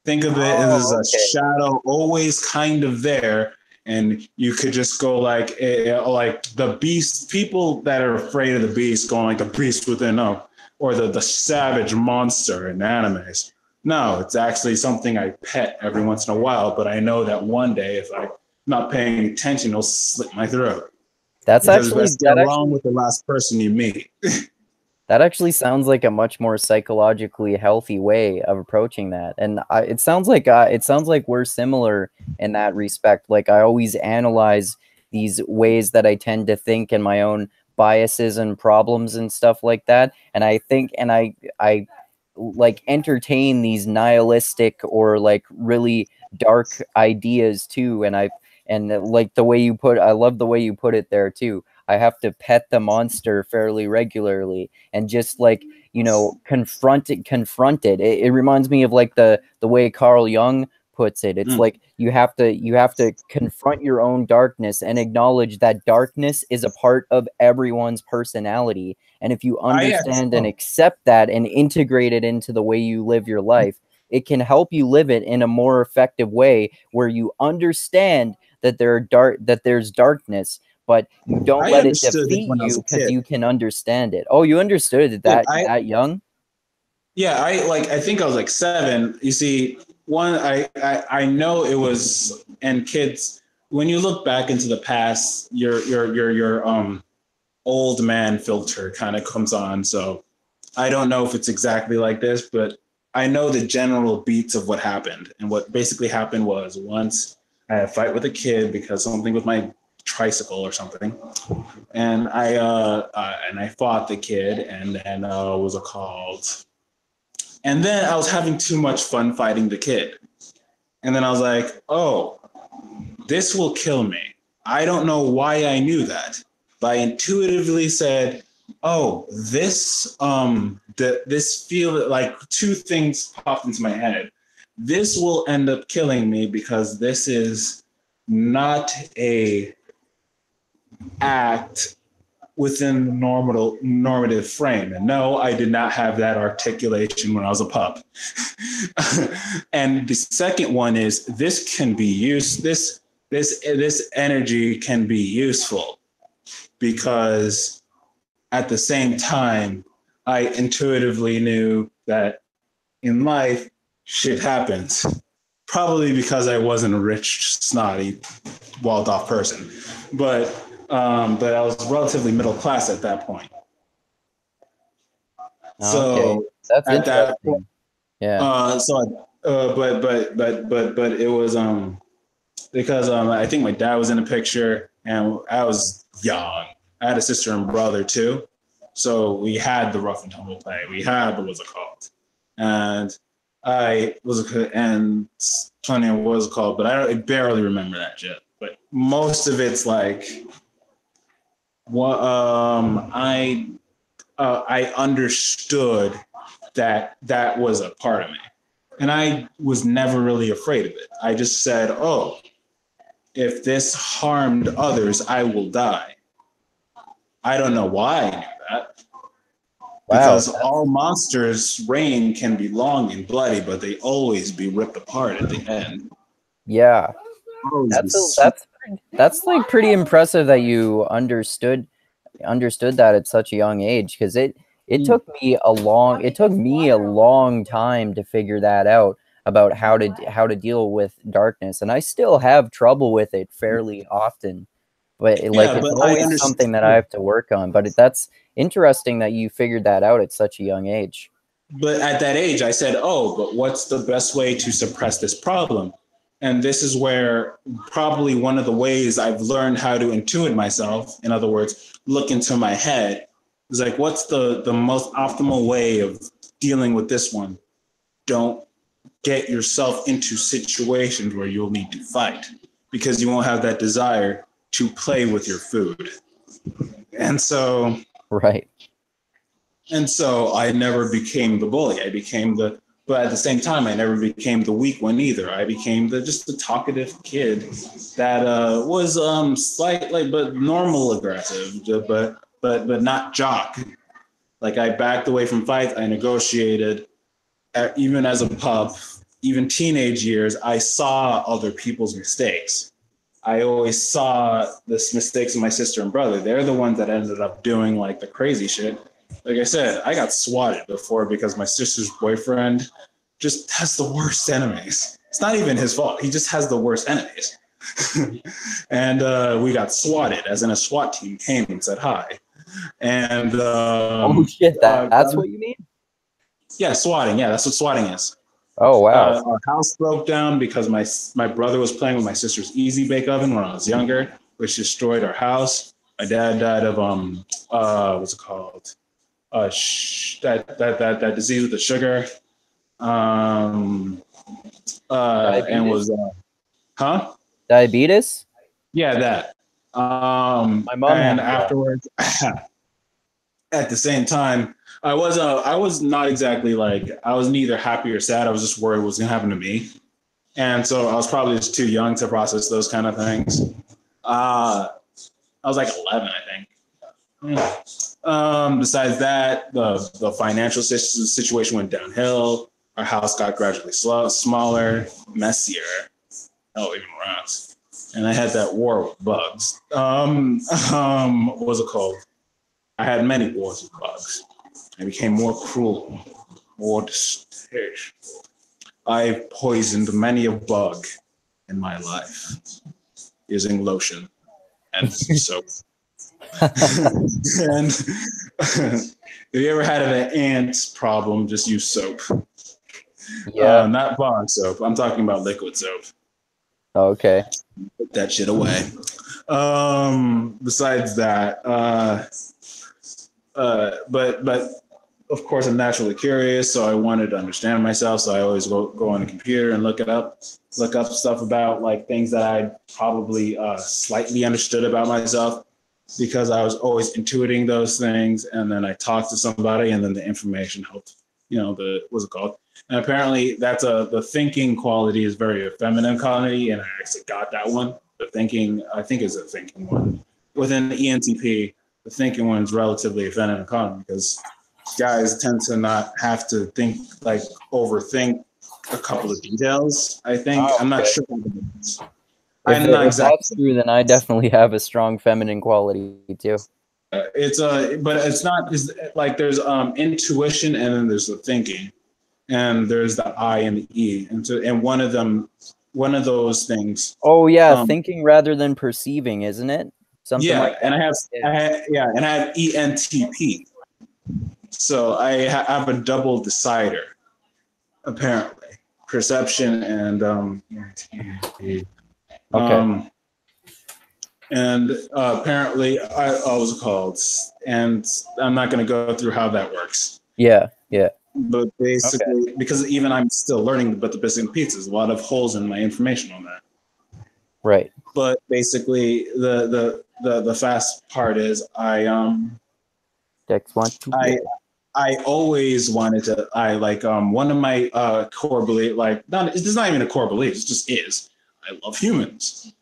Think of it as a shadow always kind of there. And you could just go like the beast, people that are afraid of the beast going like the beast within them, or the savage monster in animes. No, it's actually something I pet every once in a while, but I know that one day if I'm not paying attention, it'll slit my throat. That's because actually get along with the last person you meet. That actually sounds like a much more psychologically healthy way of approaching that, and it sounds like we're similar in that respect. Like I always analyze these ways that I tend to think and my own biases and problems and stuff like that, and I think and I like entertain these nihilistic or like really dark ideas too, and like the way you put, I love the way you put it there too. I have to pet the monster fairly regularly and just like, you know, confront it. It reminds me of like the way Carl Jung puts it. It's like you have to confront your own darkness and acknowledge that darkness is a part of everyone's personality. And if you understand and accept that and integrate it into the way you live your life, it can help you live it in a more effective way where you understand that there's darkness, but you don't let it defeat you because you can understand it. Oh, you understood it that young? Yeah, I think I was like 7. You see, I know it was, and kids, when you look back into the past, your old man filter kind of comes on. So I don't know if it's exactly like this, but I know the general beats of what happened. And what basically happened was once I had a fight with a kid because something with my tricycle or something, and I fought the kid, and then what was it called? And then I was having too much fun fighting the kid, and then I was like, oh, this will kill me. I don't know why I knew that, but I intuitively said, oh, this feel like two things popped into my head. This will end up killing me because this is not a act within the normative frame. And no, I did not have that articulation when I was a pup. And the second one is this can be used, this energy can be useful, because at the same time, I intuitively knew that in life, shit happens. Probably because I wasn't a rich, snotty, walled-off person. But I was relatively middle class at that point. So that's at that point, yeah. But it was because I think my dad was in the picture and I was young. I had a sister and brother too, so we had the rough and tumble play. We had the what's it called, and I was and plenty of what was it called, but I barely remember that shit. But most of it's like what I understood that was a part of me, and I was never really afraid of it. I just said, oh, if this harmed others, I will die. I don't know why I knew that. Because all monsters' reign can be long and bloody, but they always be ripped apart at the end. Yeah. That's like pretty impressive that you understood that at such a young age, because it took me a long time to figure that out, about how to deal with darkness, and I still have trouble with it fairly often. But it's always something that I have to work on. But that's interesting that you figured that out at such a young age. But at that age, I said, oh, but what's the best way to suppress this problem? And this is where probably one of the ways I've learned how to intuit myself, in other words, look into my head, is like, what's the most optimal way of dealing with this one? Don't get yourself into situations where you'll need to fight, because you won't have that desire to play with your food. And so, right. And so I never became the bully. I became but But at the same time, I never became the weak one either. I became just the talkative kid that was slightly but normal aggressive, but not jock. Like I backed away from fights. I negotiated. Even as a pup, even teenage years, I saw other people's mistakes. I always saw the mistakes of my sister and brother. They're the ones that ended up doing like the crazy shit. Like I said, I got swatted before because my sister's boyfriend just has the worst enemies. It's not even his fault. He just has the worst enemies. And we got swatted, as in a SWAT team came and said hi. And oh shit, that's what you mean? Yeah, swatting. Yeah, that's what swatting is. Oh wow. Our house broke down because my brother was playing with my sister's Easy Bake Oven when I was younger, which destroyed our house. My dad died of what's it called? That disease with the sugar. And was diabetes? Yeah, that. My mom and had afterwards, at the same time, I was not exactly like, I was neither happy or sad. I was just worried what was gonna happen to me. And so I was probably just too young to process those kind of things. I was like 11, I think. Besides that, the financial situation went downhill. Our house got gradually smaller, messier. Oh, even worse. And I had that war with bugs. What was it called? I had many wars with bugs. I became more cruel, more distasteful. I poisoned many a bug in my life using lotion and soap. And if you ever had an ant problem, just use soap. Yeah. Not bar soap. I'm talking about liquid soap. Okay. Put that shit away. Besides that, but of course I'm naturally curious, so I wanted to understand myself. So I always go on the computer and look up stuff about like things that I probably slightly understood about myself, because I was always intuiting those things, and then I talked to somebody, and then the information helped. What's it called? And apparently that's the thinking quality is very a feminine quality, and I actually got that one. The thinking, I think, is a thinking one. Within the ENTP, the thinking one is relatively a feminine quality because guys tend to not have to think, like overthink a couple of details, I think. Oh, I'm not okay. sure. If that's true, then I definitely have a strong feminine quality too. But it's not. It's like there's intuition, and then there's the thinking, and there's the I and the E, and one of those things. Oh yeah, thinking rather than perceiving, isn't it? Something like that. And I have ENTP. So I have a double decider, apparently, perception and ENTP. Okay. And apparently, what was it called? And I'm not going to go through how that works. Yeah. But basically, because even I'm still learning about the bits and pieces, a lot of holes in my information on that. Right. But basically, the fast part is I always wanted to. One of my core beliefs, it's not even a core belief. It just is. I love humans.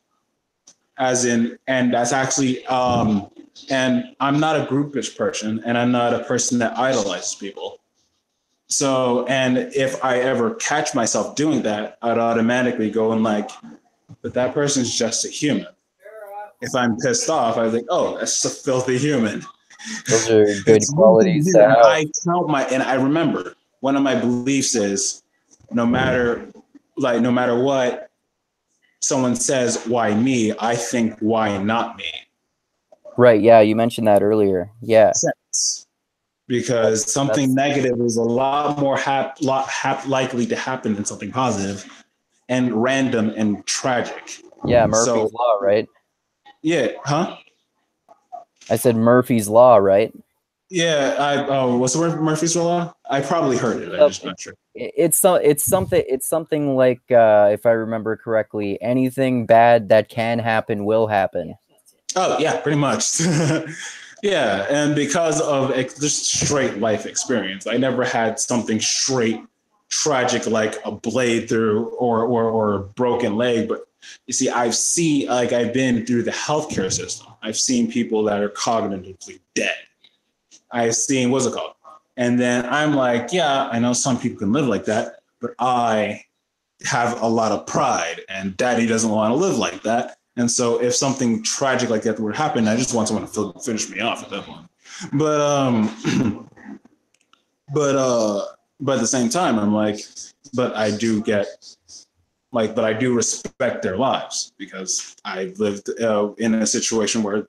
And that's actually, and I'm not a groupish person, and I'm not a person that idolizes people. So, and if I ever catch myself doing that, I'd automatically go and but that person's just a human. If I'm pissed off, I think, oh, that's just a filthy human. Those are good qualities to have. And I remember one of my beliefs is no matter what someone says, why me? I think, why not me? Right. Yeah. You mentioned that earlier. Yeah. Because something negative is a lot more likely to happen than something positive and random and tragic. Yeah. Murphy's Law, right? Yeah. Huh? I said Murphy's Law, right? Yeah. What's the word? Murphy's Law? I probably heard it. I'm just not sure. It's something like, if I remember correctly, anything bad that can happen will happen. Oh yeah, pretty much. Yeah, and because of just straight life experience, I never had something straight tragic, like a blade through or a broken leg. But you see, I've been through the healthcare system. I've seen people that are cognitively dead. I've seen, what's it called? And then I'm like, yeah, I know some people can live like that, but I have a lot of pride, and daddy doesn't want to live like that. And so if something tragic like that would happen, I just want someone to finish me off at that point. But but at the same time, I'm like, but I do respect their lives, because I've lived in a situation where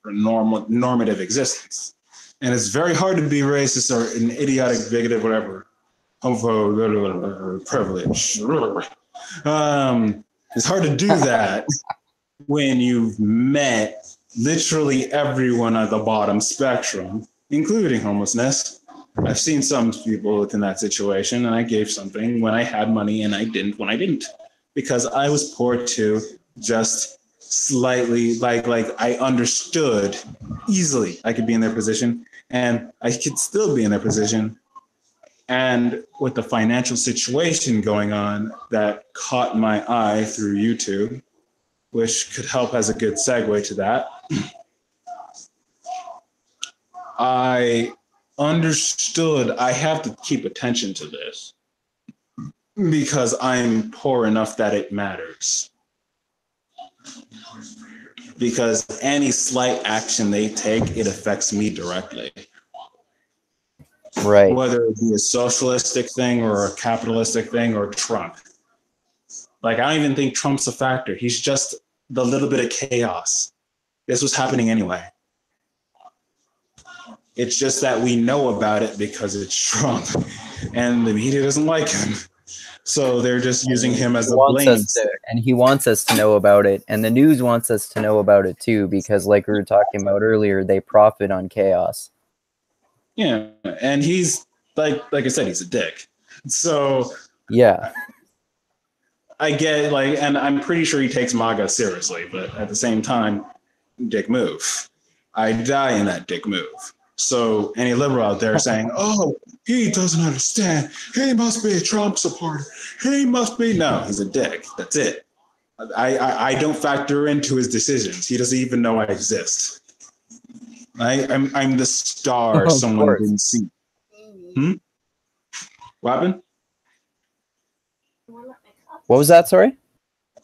normative existence. And it's very hard to be racist or an idiotic, bigoted, whatever, homophobe, privilege. It's hard to do that when you've met literally everyone at the bottom spectrum, including homelessness. I've seen some people within that situation, and I gave something when I had money, and I didn't when I didn't, because I was poor too, just slightly, like I understood easily I could be in their position, and I could still be in their position. And with the financial situation going on that caught my eye through YouTube, which could help as a good segue to that, I understood I have to keep attention to this because I'm poor enough that it matters. Because any slight action they take, it affects me directly. Right. Whether it be a socialistic thing or a capitalistic thing or Trump. Like, I don't even think Trump's a factor. He's just the little bit of chaos. This was happening anyway. It's just that we know about it because it's Trump, and the media doesn't like him. So they're just using him as a blame. And he wants us to know about it, and the news wants us to know about it too, because like we were talking about earlier, they profit on chaos. Yeah, and he's like I said, he's a dick. So yeah, I get and I'm pretty sure he takes MAGA seriously, but at the same time, dick move. I die in that dick move. So any liberal out there saying, oh, he doesn't understand. He must be a Trump supporter. He must be. No, he's a dick. That's it. I don't factor into his decisions. He doesn't even know I exist. I'm the star someone didn't see. What happened? What was that? Sorry?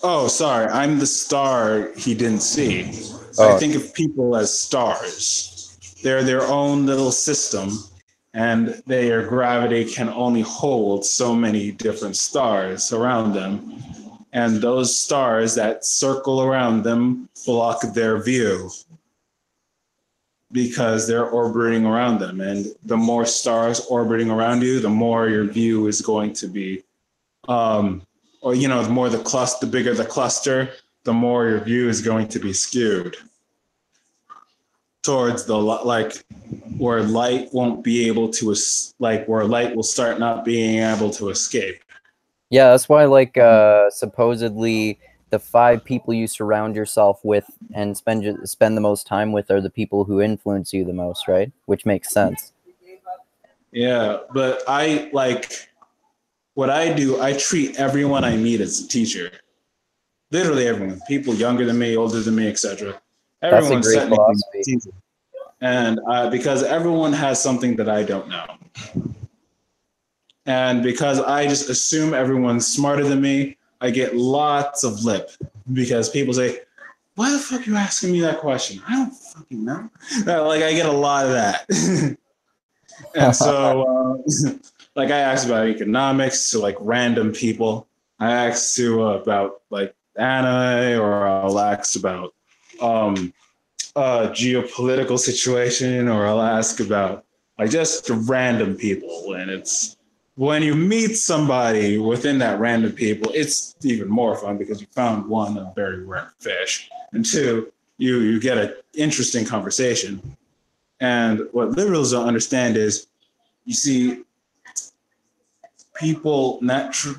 Oh, sorry. I'm the star he didn't see. I think of people as stars. They're their own little system, and their gravity can only hold so many different stars around them. And those stars that circle around them block their view because they're orbiting around them. And the more stars orbiting around you, the more your view is going to be, the more the bigger the cluster, the more your view is going to be skewed towards the where light won't be able to where light will start not being able to escape. Yeah, that's why supposedly the 5 people you surround yourself with and spend the most time with are the people who influence you the most, right? Which makes sense. Yeah, but what I do, I treat everyone I meet as a teacher. Literally everyone, people younger than me, older than me, etc. Everyone's That's a great philosophy. And because everyone has something that I don't know. And because I just assume everyone's smarter than me, I get lots of lip because people say, why the fuck are you asking me that question? I don't fucking know. I get a lot of that. And so I asked about economics to random people. I asked about anime, or I'll ask about geopolitical situation, or I'll ask about just random people. And it's when you meet somebody within that random people, it's even more fun because you found one, a very rare fish, and 2, you get an interesting conversation. And what liberals don't understand is, you see, people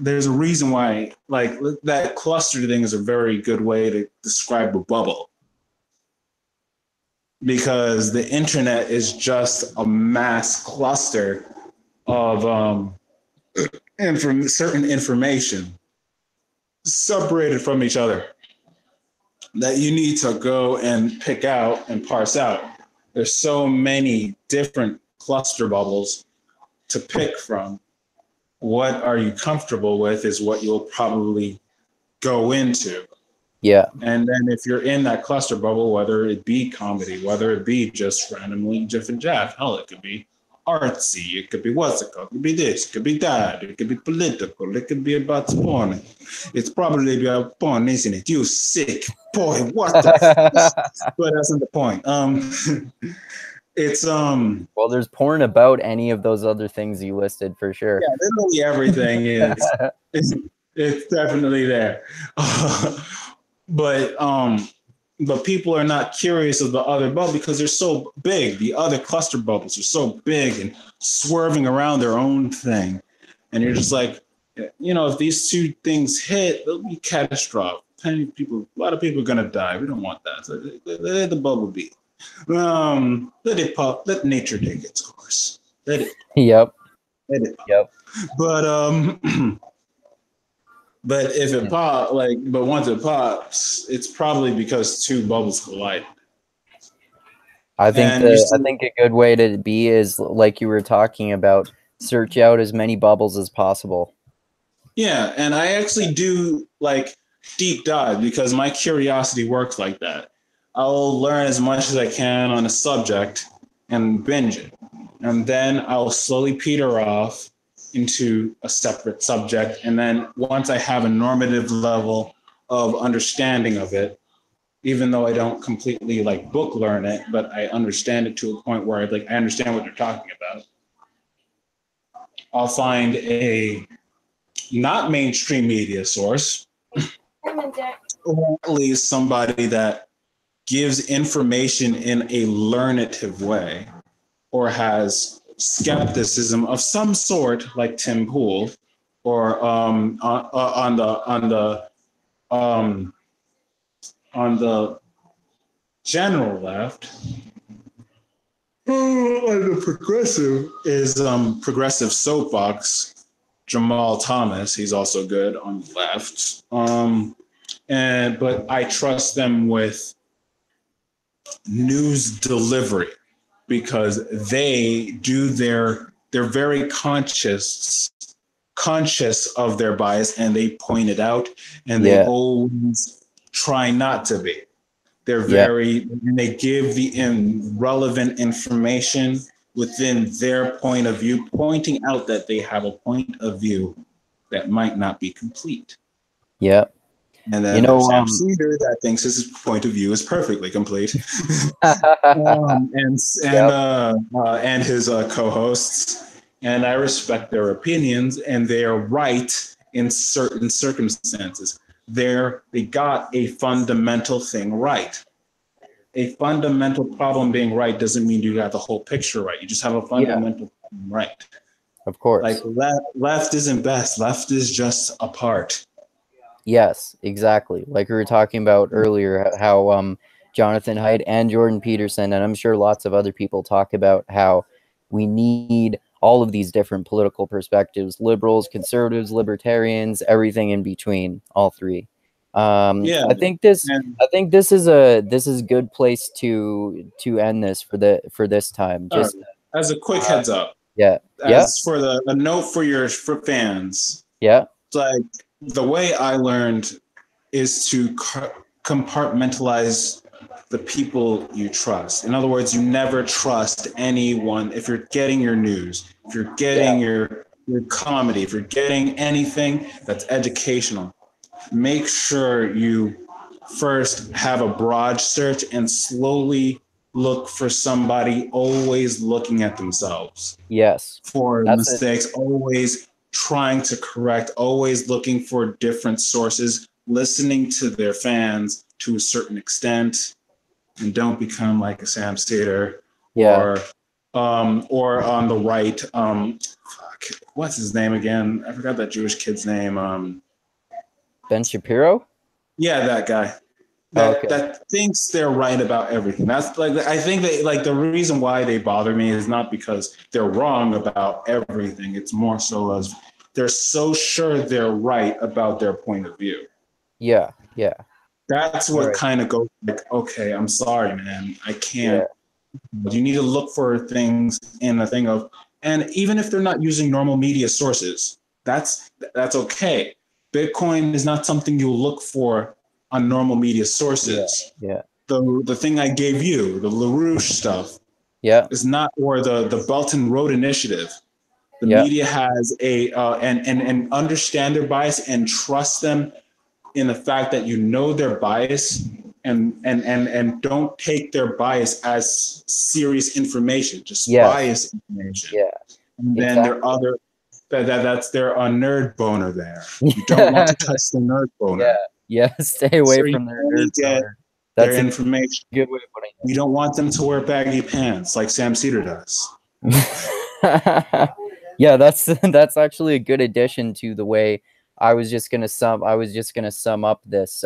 there's a reason why that cluster thing is a very good way to describe a bubble. Because the internet is just a mass cluster of certain information separated from each other that you need to go and pick out and parse out. There's so many different cluster bubbles to pick from. What are you comfortable with is what you'll probably go into. Yeah. And then if you're in that cluster bubble, whether it be comedy, whether it be just randomly jiff and jaff, hell, it could be artsy, it could be what's it called, it could be this, it could be that, it could be political, it could be about porn. It's probably about porn, isn't it? You sick boy, what the but that's not the point. It's well, there's porn about any of those other things you listed for sure. Yeah, literally everything is it's definitely there. But people are not curious of the other bubble because they're so big. The other cluster bubbles are so big and swerving around their own thing. And you're just like, you know, if these two things hit, they'll be catastrophic. A lot of people are gonna die. We don't want that. So let the bubble be. Let it pop. Let nature take its course. Let it. Yep. Let it pop. Yep. But if it but once it pops, it's probably because two bubbles collide. I think a good way to be is, like you were talking about, search out as many bubbles as possible. Yeah, and I actually do like deep dive because my curiosity works like that. I'll learn as much as I can on a subject and binge it. And then I'll slowly peter off into a separate subject. And then once I have a normative level of understanding of it, even though I don't completely like book learn it, but I understand it to a point where I understand what they're talking about, I'll find a not mainstream media source, or at least somebody that gives information in a learnative way or has skepticism of some sort, like Tim Pool, or on the general left, the progressive is progressive soapbox. Jamal Thomas, he's also good on the left, but I trust them with news delivery because they're very conscious of their bias and they point it out and they always try not to be. They're they give the relevant information within their point of view, pointing out that they have a point of view that might not be complete. Yeah. And then Sam Cedar that thinks his point of view is perfectly complete. and his co-hosts. And I respect their opinions, and they are right in certain circumstances. They got a fundamental thing right. A fundamental problem being right doesn't mean you got the whole picture right. You just have a fundamental problem right. Of course. Like left isn't best. Left is just a part. Yes, exactly. Like we were talking about earlier, how Jonathan Haidt and Jordan Peterson, and I'm sure lots of other people talk about how we need all of these different political perspectives: liberals, conservatives, libertarians, everything in between, all three. I think this is a good place to end this for this time. Just as a quick heads up. Yeah. For a note for fans. Yeah. It's like the way I learned is to compartmentalize the people you trust. In other words, you never trust anyone. If you're getting your news, if you're getting your comedy, if you're getting anything that's educational, make sure you first have a broad search and slowly look for somebody always looking at themselves. Yes. For mistakes, always trying to correct, always looking for different sources, listening to their fans to a certain extent, and don't become like a Sam Cedar or on the right. What's his name again? I forgot that Jewish kid's name. Ben Shapiro? Yeah, that guy. That thinks they're right about everything. That's like, I think the reason why they bother me is not because they're wrong about everything. It's more so as they're so sure they're right about their point of view. Yeah. That's what Right. kind of goes like, okay, I'm sorry, man, I can't. You need to look for things in a thing of, and even if they're not using normal media sources, that's okay. Bitcoin is not something you'll look for on normal media sources. Yeah. The thing I gave you, the LaRouche stuff, is not, or the Belt and Road Initiative. The media has and understand their bias and trust them in the fact that you know their bias and don't take their bias as serious information, just bias information. Yeah. And then there are other that's their nerd boner there. You don't want to touch the nerd boner. Yeah. Stay away from their nerd boner. That's their information. Good way of putting it. You don't want them to wear baggy pants like Sam Cedar does. Yeah, that's actually a good addition to the way I was just gonna sum up this.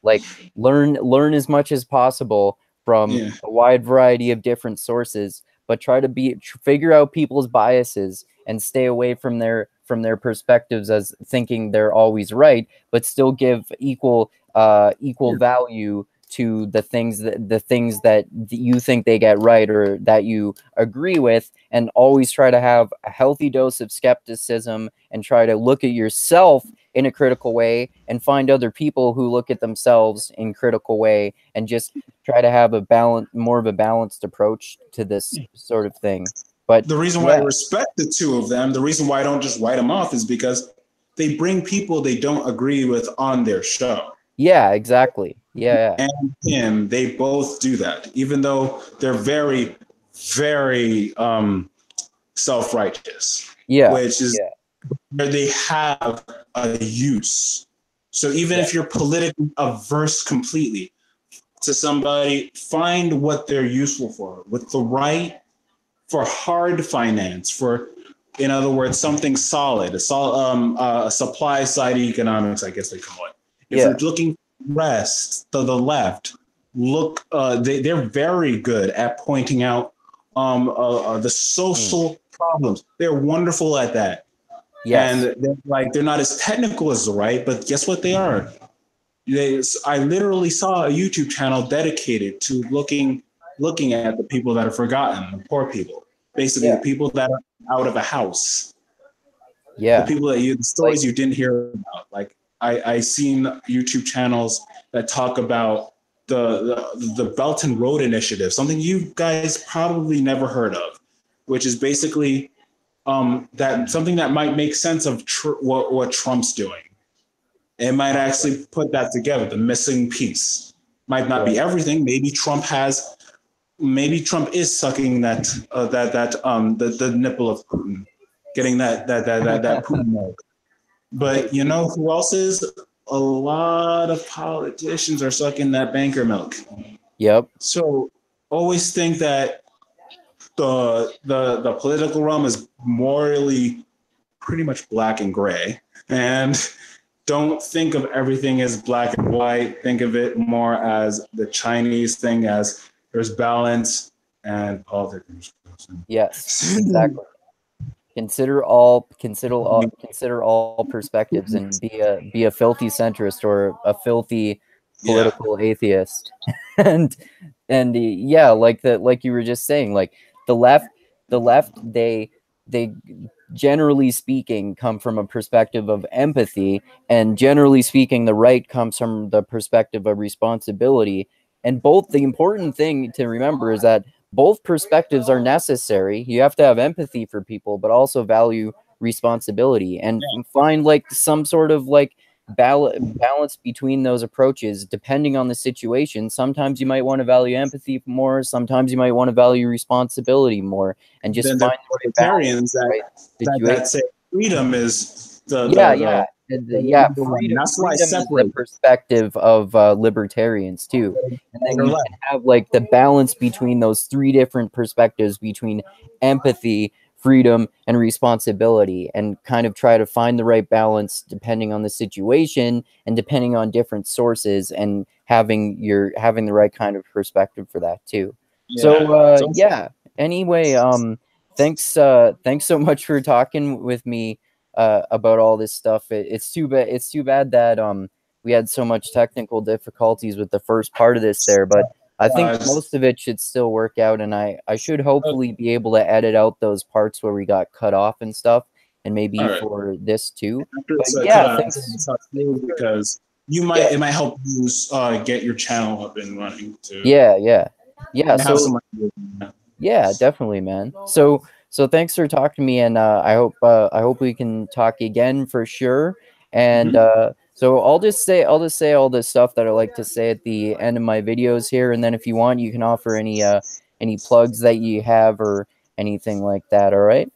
Like learn as much as possible from a wide variety of different sources, but try to figure out people's biases and stay away from their perspectives as thinking they're always right, but still give equal value to the things that you think they get right or that you agree with, and always try to have a healthy dose of skepticism and try to look at yourself in a critical way and find other people who look at themselves in critical way, and just try to have more of a balanced approach to this sort of thing. But the reason why I respect the two of them, the reason why I don't just write them off, is because they bring people they don't agree with on their show. Yeah, exactly. Yeah. And him, they both do that, even though they're very, very self-righteous. Yeah. Which is where they have a use. So even if you're politically averse completely to somebody, find what they're useful for. With the right, for hard finance, for, in other words, something solid, a supply side economics, I guess they call it. If you're looking rest to the left, look, they're very good at pointing out the social problems. They're wonderful at that. And they're not as technical as the right, but guess what they are? I literally saw a YouTube channel dedicated to looking at the people that are forgotten, the poor people, basically the people that are out of a house. The people that the stories you didn't hear about. Like I seen YouTube channels that talk about the Belt and Road Initiative, something you guys probably never heard of, which is basically that something that might make sense of what Trump's doing. It might actually put that together. The missing piece might not be everything. Maybe Trump is sucking the nipple of Putin, getting that Putin milk. But you know who else is? A lot of politicians are sucking that banker milk. Yep. So always think that the political realm is morally pretty much black and gray, and don't think of everything as black and white. Think of it more as the Chinese thing, as there's balance and politics. Yes, exactly. Consider all perspectives, and be a filthy centrist or a filthy political atheist. and like you were just saying, like the left they generally speaking come from a perspective of empathy, and generally speaking the right comes from the perspective of responsibility. And the important thing to remember is that both perspectives are necessary. You have to have empathy for people, but also value responsibility, and find like some sort of like balance between those approaches depending on the situation. Sometimes you might want to value empathy more, sometimes you might want to value responsibility more, and just then find the libertarians that say freedom is freedom. That's why I separate the perspective of libertarians too. And then you can have like the balance between those three different perspectives, between empathy, freedom, and responsibility, and kind of try to find the right balance depending on the situation and depending on different sources, and having the right kind of perspective for that too. Anyway, thanks so much for talking with me about all this stuff. It's too bad. It's too bad that we had so much technical difficulties with the first part of this there, but I think most of it should still work out, and I should hopefully be able to edit out those parts where we got cut off and stuff, and maybe for this too. But yeah, thanks. Because it might help you get your channel up and running too. Yeah. So yeah, definitely, man. So thanks for talking to me, and I hope we can talk again for sure. And so I'll just say all the stuff that I like to say at the end of my videos here, and then if you want, you can offer any plugs that you have or anything like that. All right.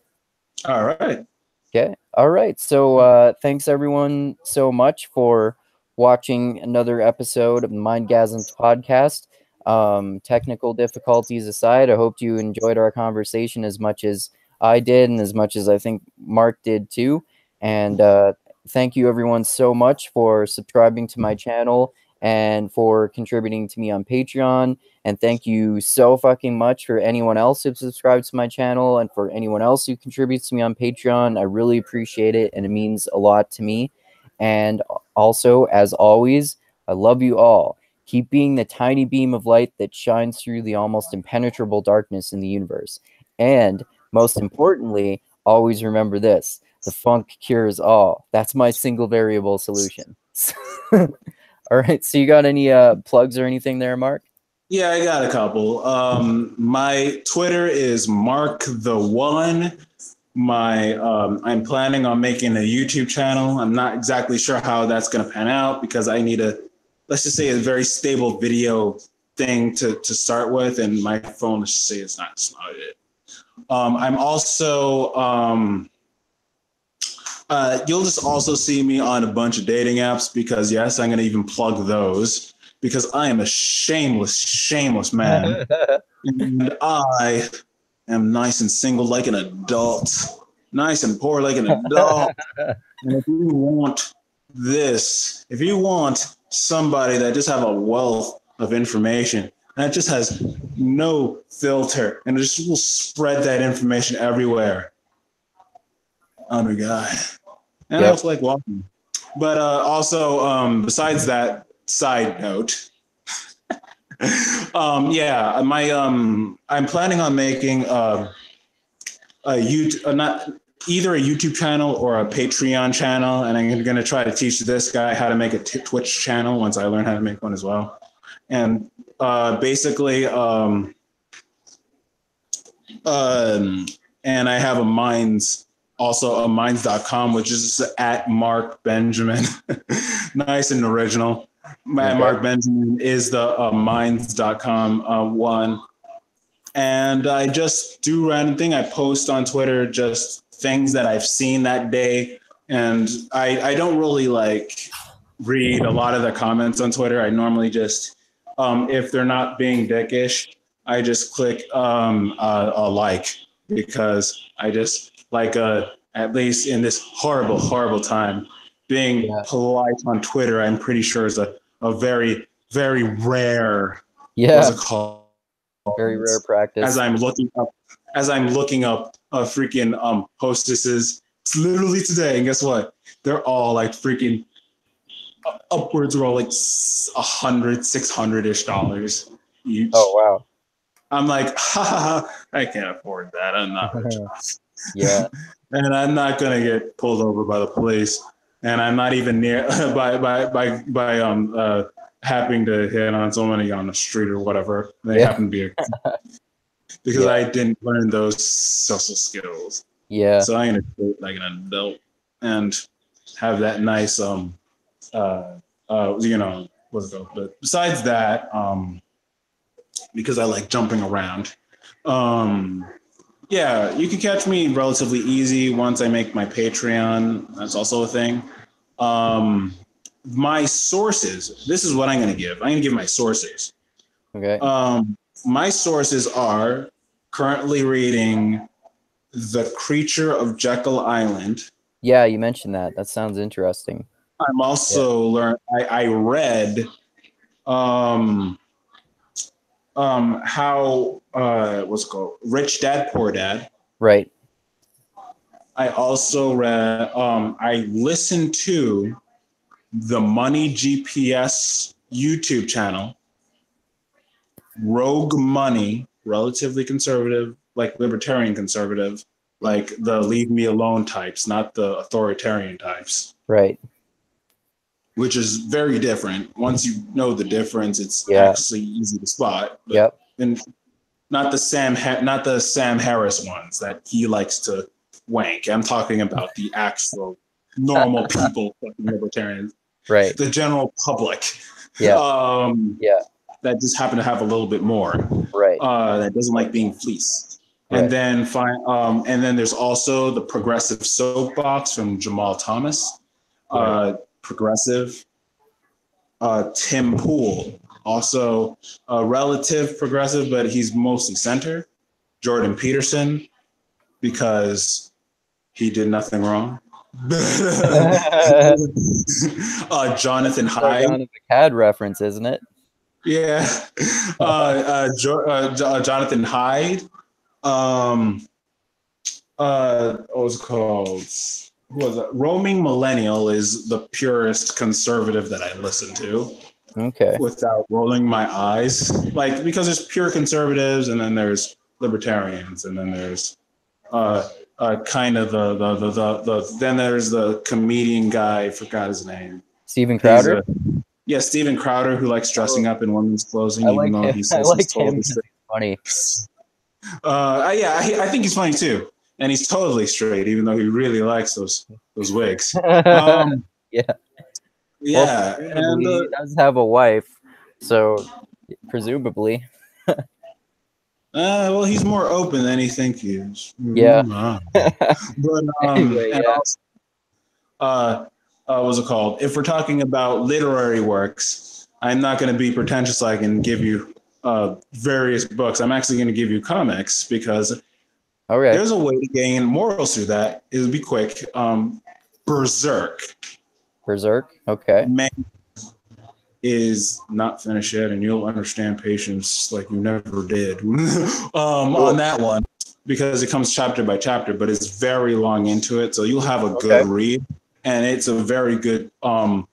All right. Okay. All right. So thanks everyone so much for watching another episode of the Mindgasms podcast. Technical difficulties aside, I hope you enjoyed our conversation as much as I did, and as much as I think Mark did too. And thank you everyone so much for subscribing to my channel and for contributing to me on Patreon. And thank you so fucking much for anyone else who subscribes to my channel and for anyone else who contributes to me on Patreon. I really appreciate it, and it means a lot to me. And also, as always, I love you all. Keep being the tiny beam of light that shines through the almost impenetrable darkness in the universe. And most importantly, always remember this: the funk cures all. That's my single variable solution. All right. So you got any plugs or anything there, Mark? Yeah, I got a couple. My Twitter is Mark1. I'm planning on making a YouTube channel. I'm not exactly sure how that's going to pan out because I need let's just say a very stable video thing to start with, and my phone, let's just say it's not it. I'm also you'll just also see me on a bunch of dating apps because yes, I'm going to even plug those because I am a shameless man. And I am nice and single like an adult, nice and poor like an adult. And if you want somebody that just have a wealth of information that just has no filter and just will spread that information everywhere, I'm a guy. And I also like walking. But also, besides that side note, I'm planning on making a either a YouTube channel or a Patreon channel, and I'm going to try to teach this guy how to make a Twitch channel once I learn how to make one as well. And basically, and I have a minds.com, which is at Mark Benjamin. Nice and original. Mark Benjamin is the minds.com one. And I just do random thing. I post on Twitter just things that I've seen that day. And I don't really read a lot of the comments on Twitter. I normally just, if they're not being dickish, I just click a like, because I just at least in this horrible time, being polite on Twitter, I'm pretty sure is a very, very rare, what's it called? Very rare practice. As I'm looking up freaking hostesses, it's literally today, and guess what? They're all freaking upwards of $100, $600-ish each. Oh wow. I'm like, I can't afford that. I'm not rich enough. Yeah. And I'm not gonna get pulled over by the police, and I'm not even near by happening to hit on somebody on the street or whatever. They happen to be because I didn't learn those social skills. Yeah. So I'm gonna do it like an adult and have that nice what's it called? But besides that, because I like jumping around, you can catch me relatively easy once I make my Patreon. That's also a thing. My sources, this is what I'm going to give. I'm going to give my sources. Okay. My sources are currently reading The Creature of Jekyll Island. Yeah, you mentioned that. That sounds interesting. I'm also I read how what's it called? Rich Dad, Poor Dad. Right. I also read. I listened to the Money GPS YouTube channel, Rogue Money, relatively conservative, like libertarian conservative, like the leave me alone types, not the authoritarian types. Right. Which is very different. Once you know the difference, it's Yeah. actually easy to spot. But, Yep. And not the Sam Harris ones that he likes to wank. I'm talking about the actual normal people, fucking libertarians. Right. The general public. Yeah. Yeah. That just happen to have a little bit more. Right. That doesn't like being fleeced. Right. And then there's also the Progressive Soapbox from Jamal Thomas. Right. Progressive. Tim Pool, also a relative progressive, but he's mostly center. Jordan Peterson, because he did nothing wrong. Jonathan Hyde. Kind of a CAD reference, isn't it? Yeah. Jonathan Hyde. What was it called? Who was it? Roaming Millennial is the purest conservative that I listen to. Okay. Without rolling my eyes, like, because there's pure conservatives, and then there's libertarians, and then there's kind of the then there's the comedian guy. I forgot his name. Steven Crowder. Steven Crowder, who likes dressing up in women's clothing, even though he says he's totally funny. I think he's funny too. And he's totally straight, even though he really likes those wigs. Yeah. Yeah. Well, he does have a wife, so presumably. Well, he's more open than he thinks he is. Yeah. But anyway, and also, what's it called? If we're talking about literary works, I'm not going to be pretentious. I can give you various books. I'm actually going to give you comics, because there's a way to gain morals through that. It'll be quick. Berserk. Okay. Man is not finished yet, and you'll understand patience like you never did on that one, because it comes chapter by chapter, but it's very long into it, so you'll have a good read, and it's a very good Ubermensch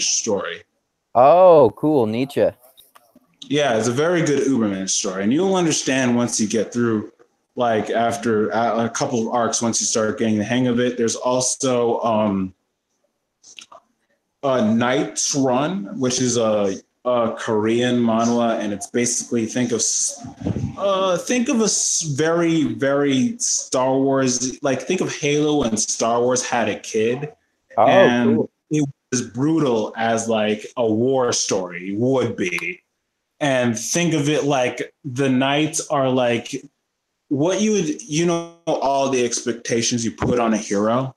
story. Oh, cool. Nietzsche. Yeah, it's a very good Ubermensch story, and you'll understand once you get through, like, after a couple of arcs, once you start getting the hang of it. There's also Knight's Run, which is a Korean manhwa, and it's basically think of a very, very Star Wars, like, think of Halo when Star Wars had a kid. Oh, and cool. It was brutal as like a war story would be. And think of it like the knights are like what you would, all the expectations you put on a hero.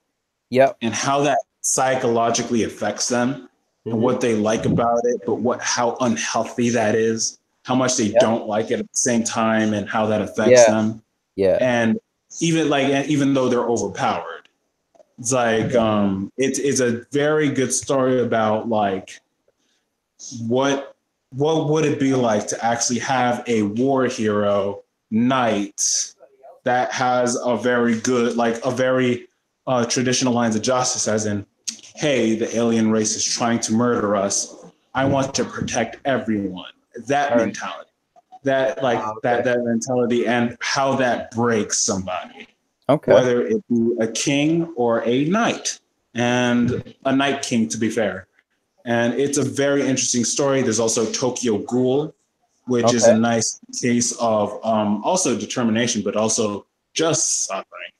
Yep. And how that psychologically affects them, and what they like about it, but how unhealthy that is, how much they don't like it at the same time, and how that affects them. Yeah. And even though they're overpowered, it's like it's a very good story about like what would it be like to actually have a war hero knight that has a very good, like a very traditional lines of justice, as in, hey, the alien race is trying to murder us. I want to protect everyone. That mentality, that mentality, and how that breaks somebody. Okay. Whether it be a king or a knight, and a night king, to be fair. And it's a very interesting story. There's also Tokyo Ghoul, which is a nice case of also determination, but also just suffering.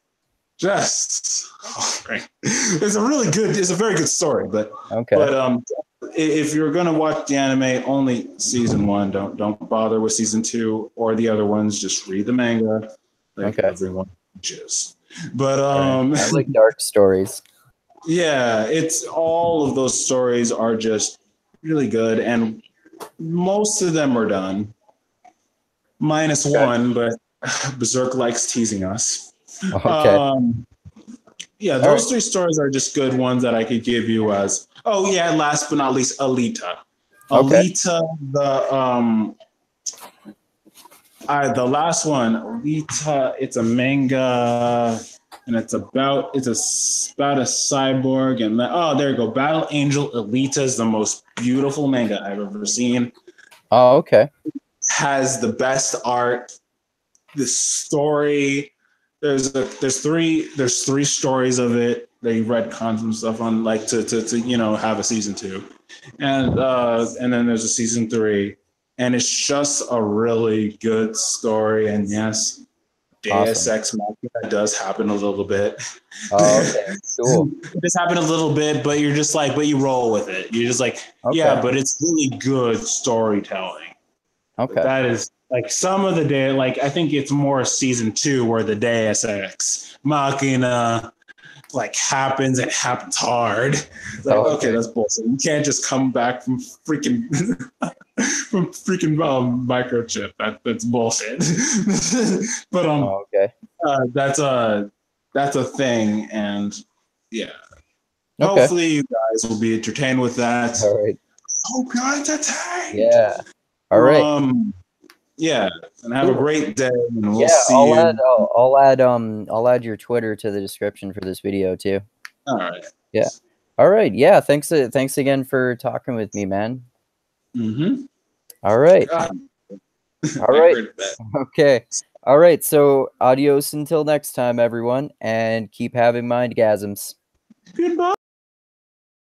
It's a very good story, but if you're gonna watch the anime, only season 1. Don't bother with season 2 or the other ones. Just read the manga, like everyone teaches. But I like dark stories. Yeah, it's all of those stories are just really good, and most of them are done, minus one, but Berserk likes teasing us. Yeah, those 3 stories are just good ones that I could give you as. Oh yeah, last but not least, Alita. Alita, The last one, Alita. It's a manga, and it's about a cyborg, and there you go. Battle Angel Alita is the most beautiful manga I've ever seen. Oh, okay. Has the best art. The story. There's three stories of it. They retcons and stuff on like to have a season 2, and then there's a season 3. And it's just a really good story. And yes, Deus Ex Machina does happen a little bit. Oh, okay, cool. It does happen a little bit, but you're just like, but you roll with it. You're just like, yeah, but it's really good storytelling. Okay. But that is like some of the day, like I think it's more season 2 where the Deus Ex Machina like happens and happens hard. It's like, okay, that's bullshit. You can't just come back from freaking microchip. That's bullshit. But that's a thing, and yeah. Okay. Hopefully you guys will be entertained with that. All right. Hope you're entertained. Yeah. All right. Yeah, and have a great day, and we'll see you. I'll add your Twitter to the description for this video too. All right. Yeah. All right. Yeah. Thanks again for talking with me, man. Mm-hmm. All right. All right. Okay. All right. So adios until next time, everyone, and keep having mindgasms. Goodbye.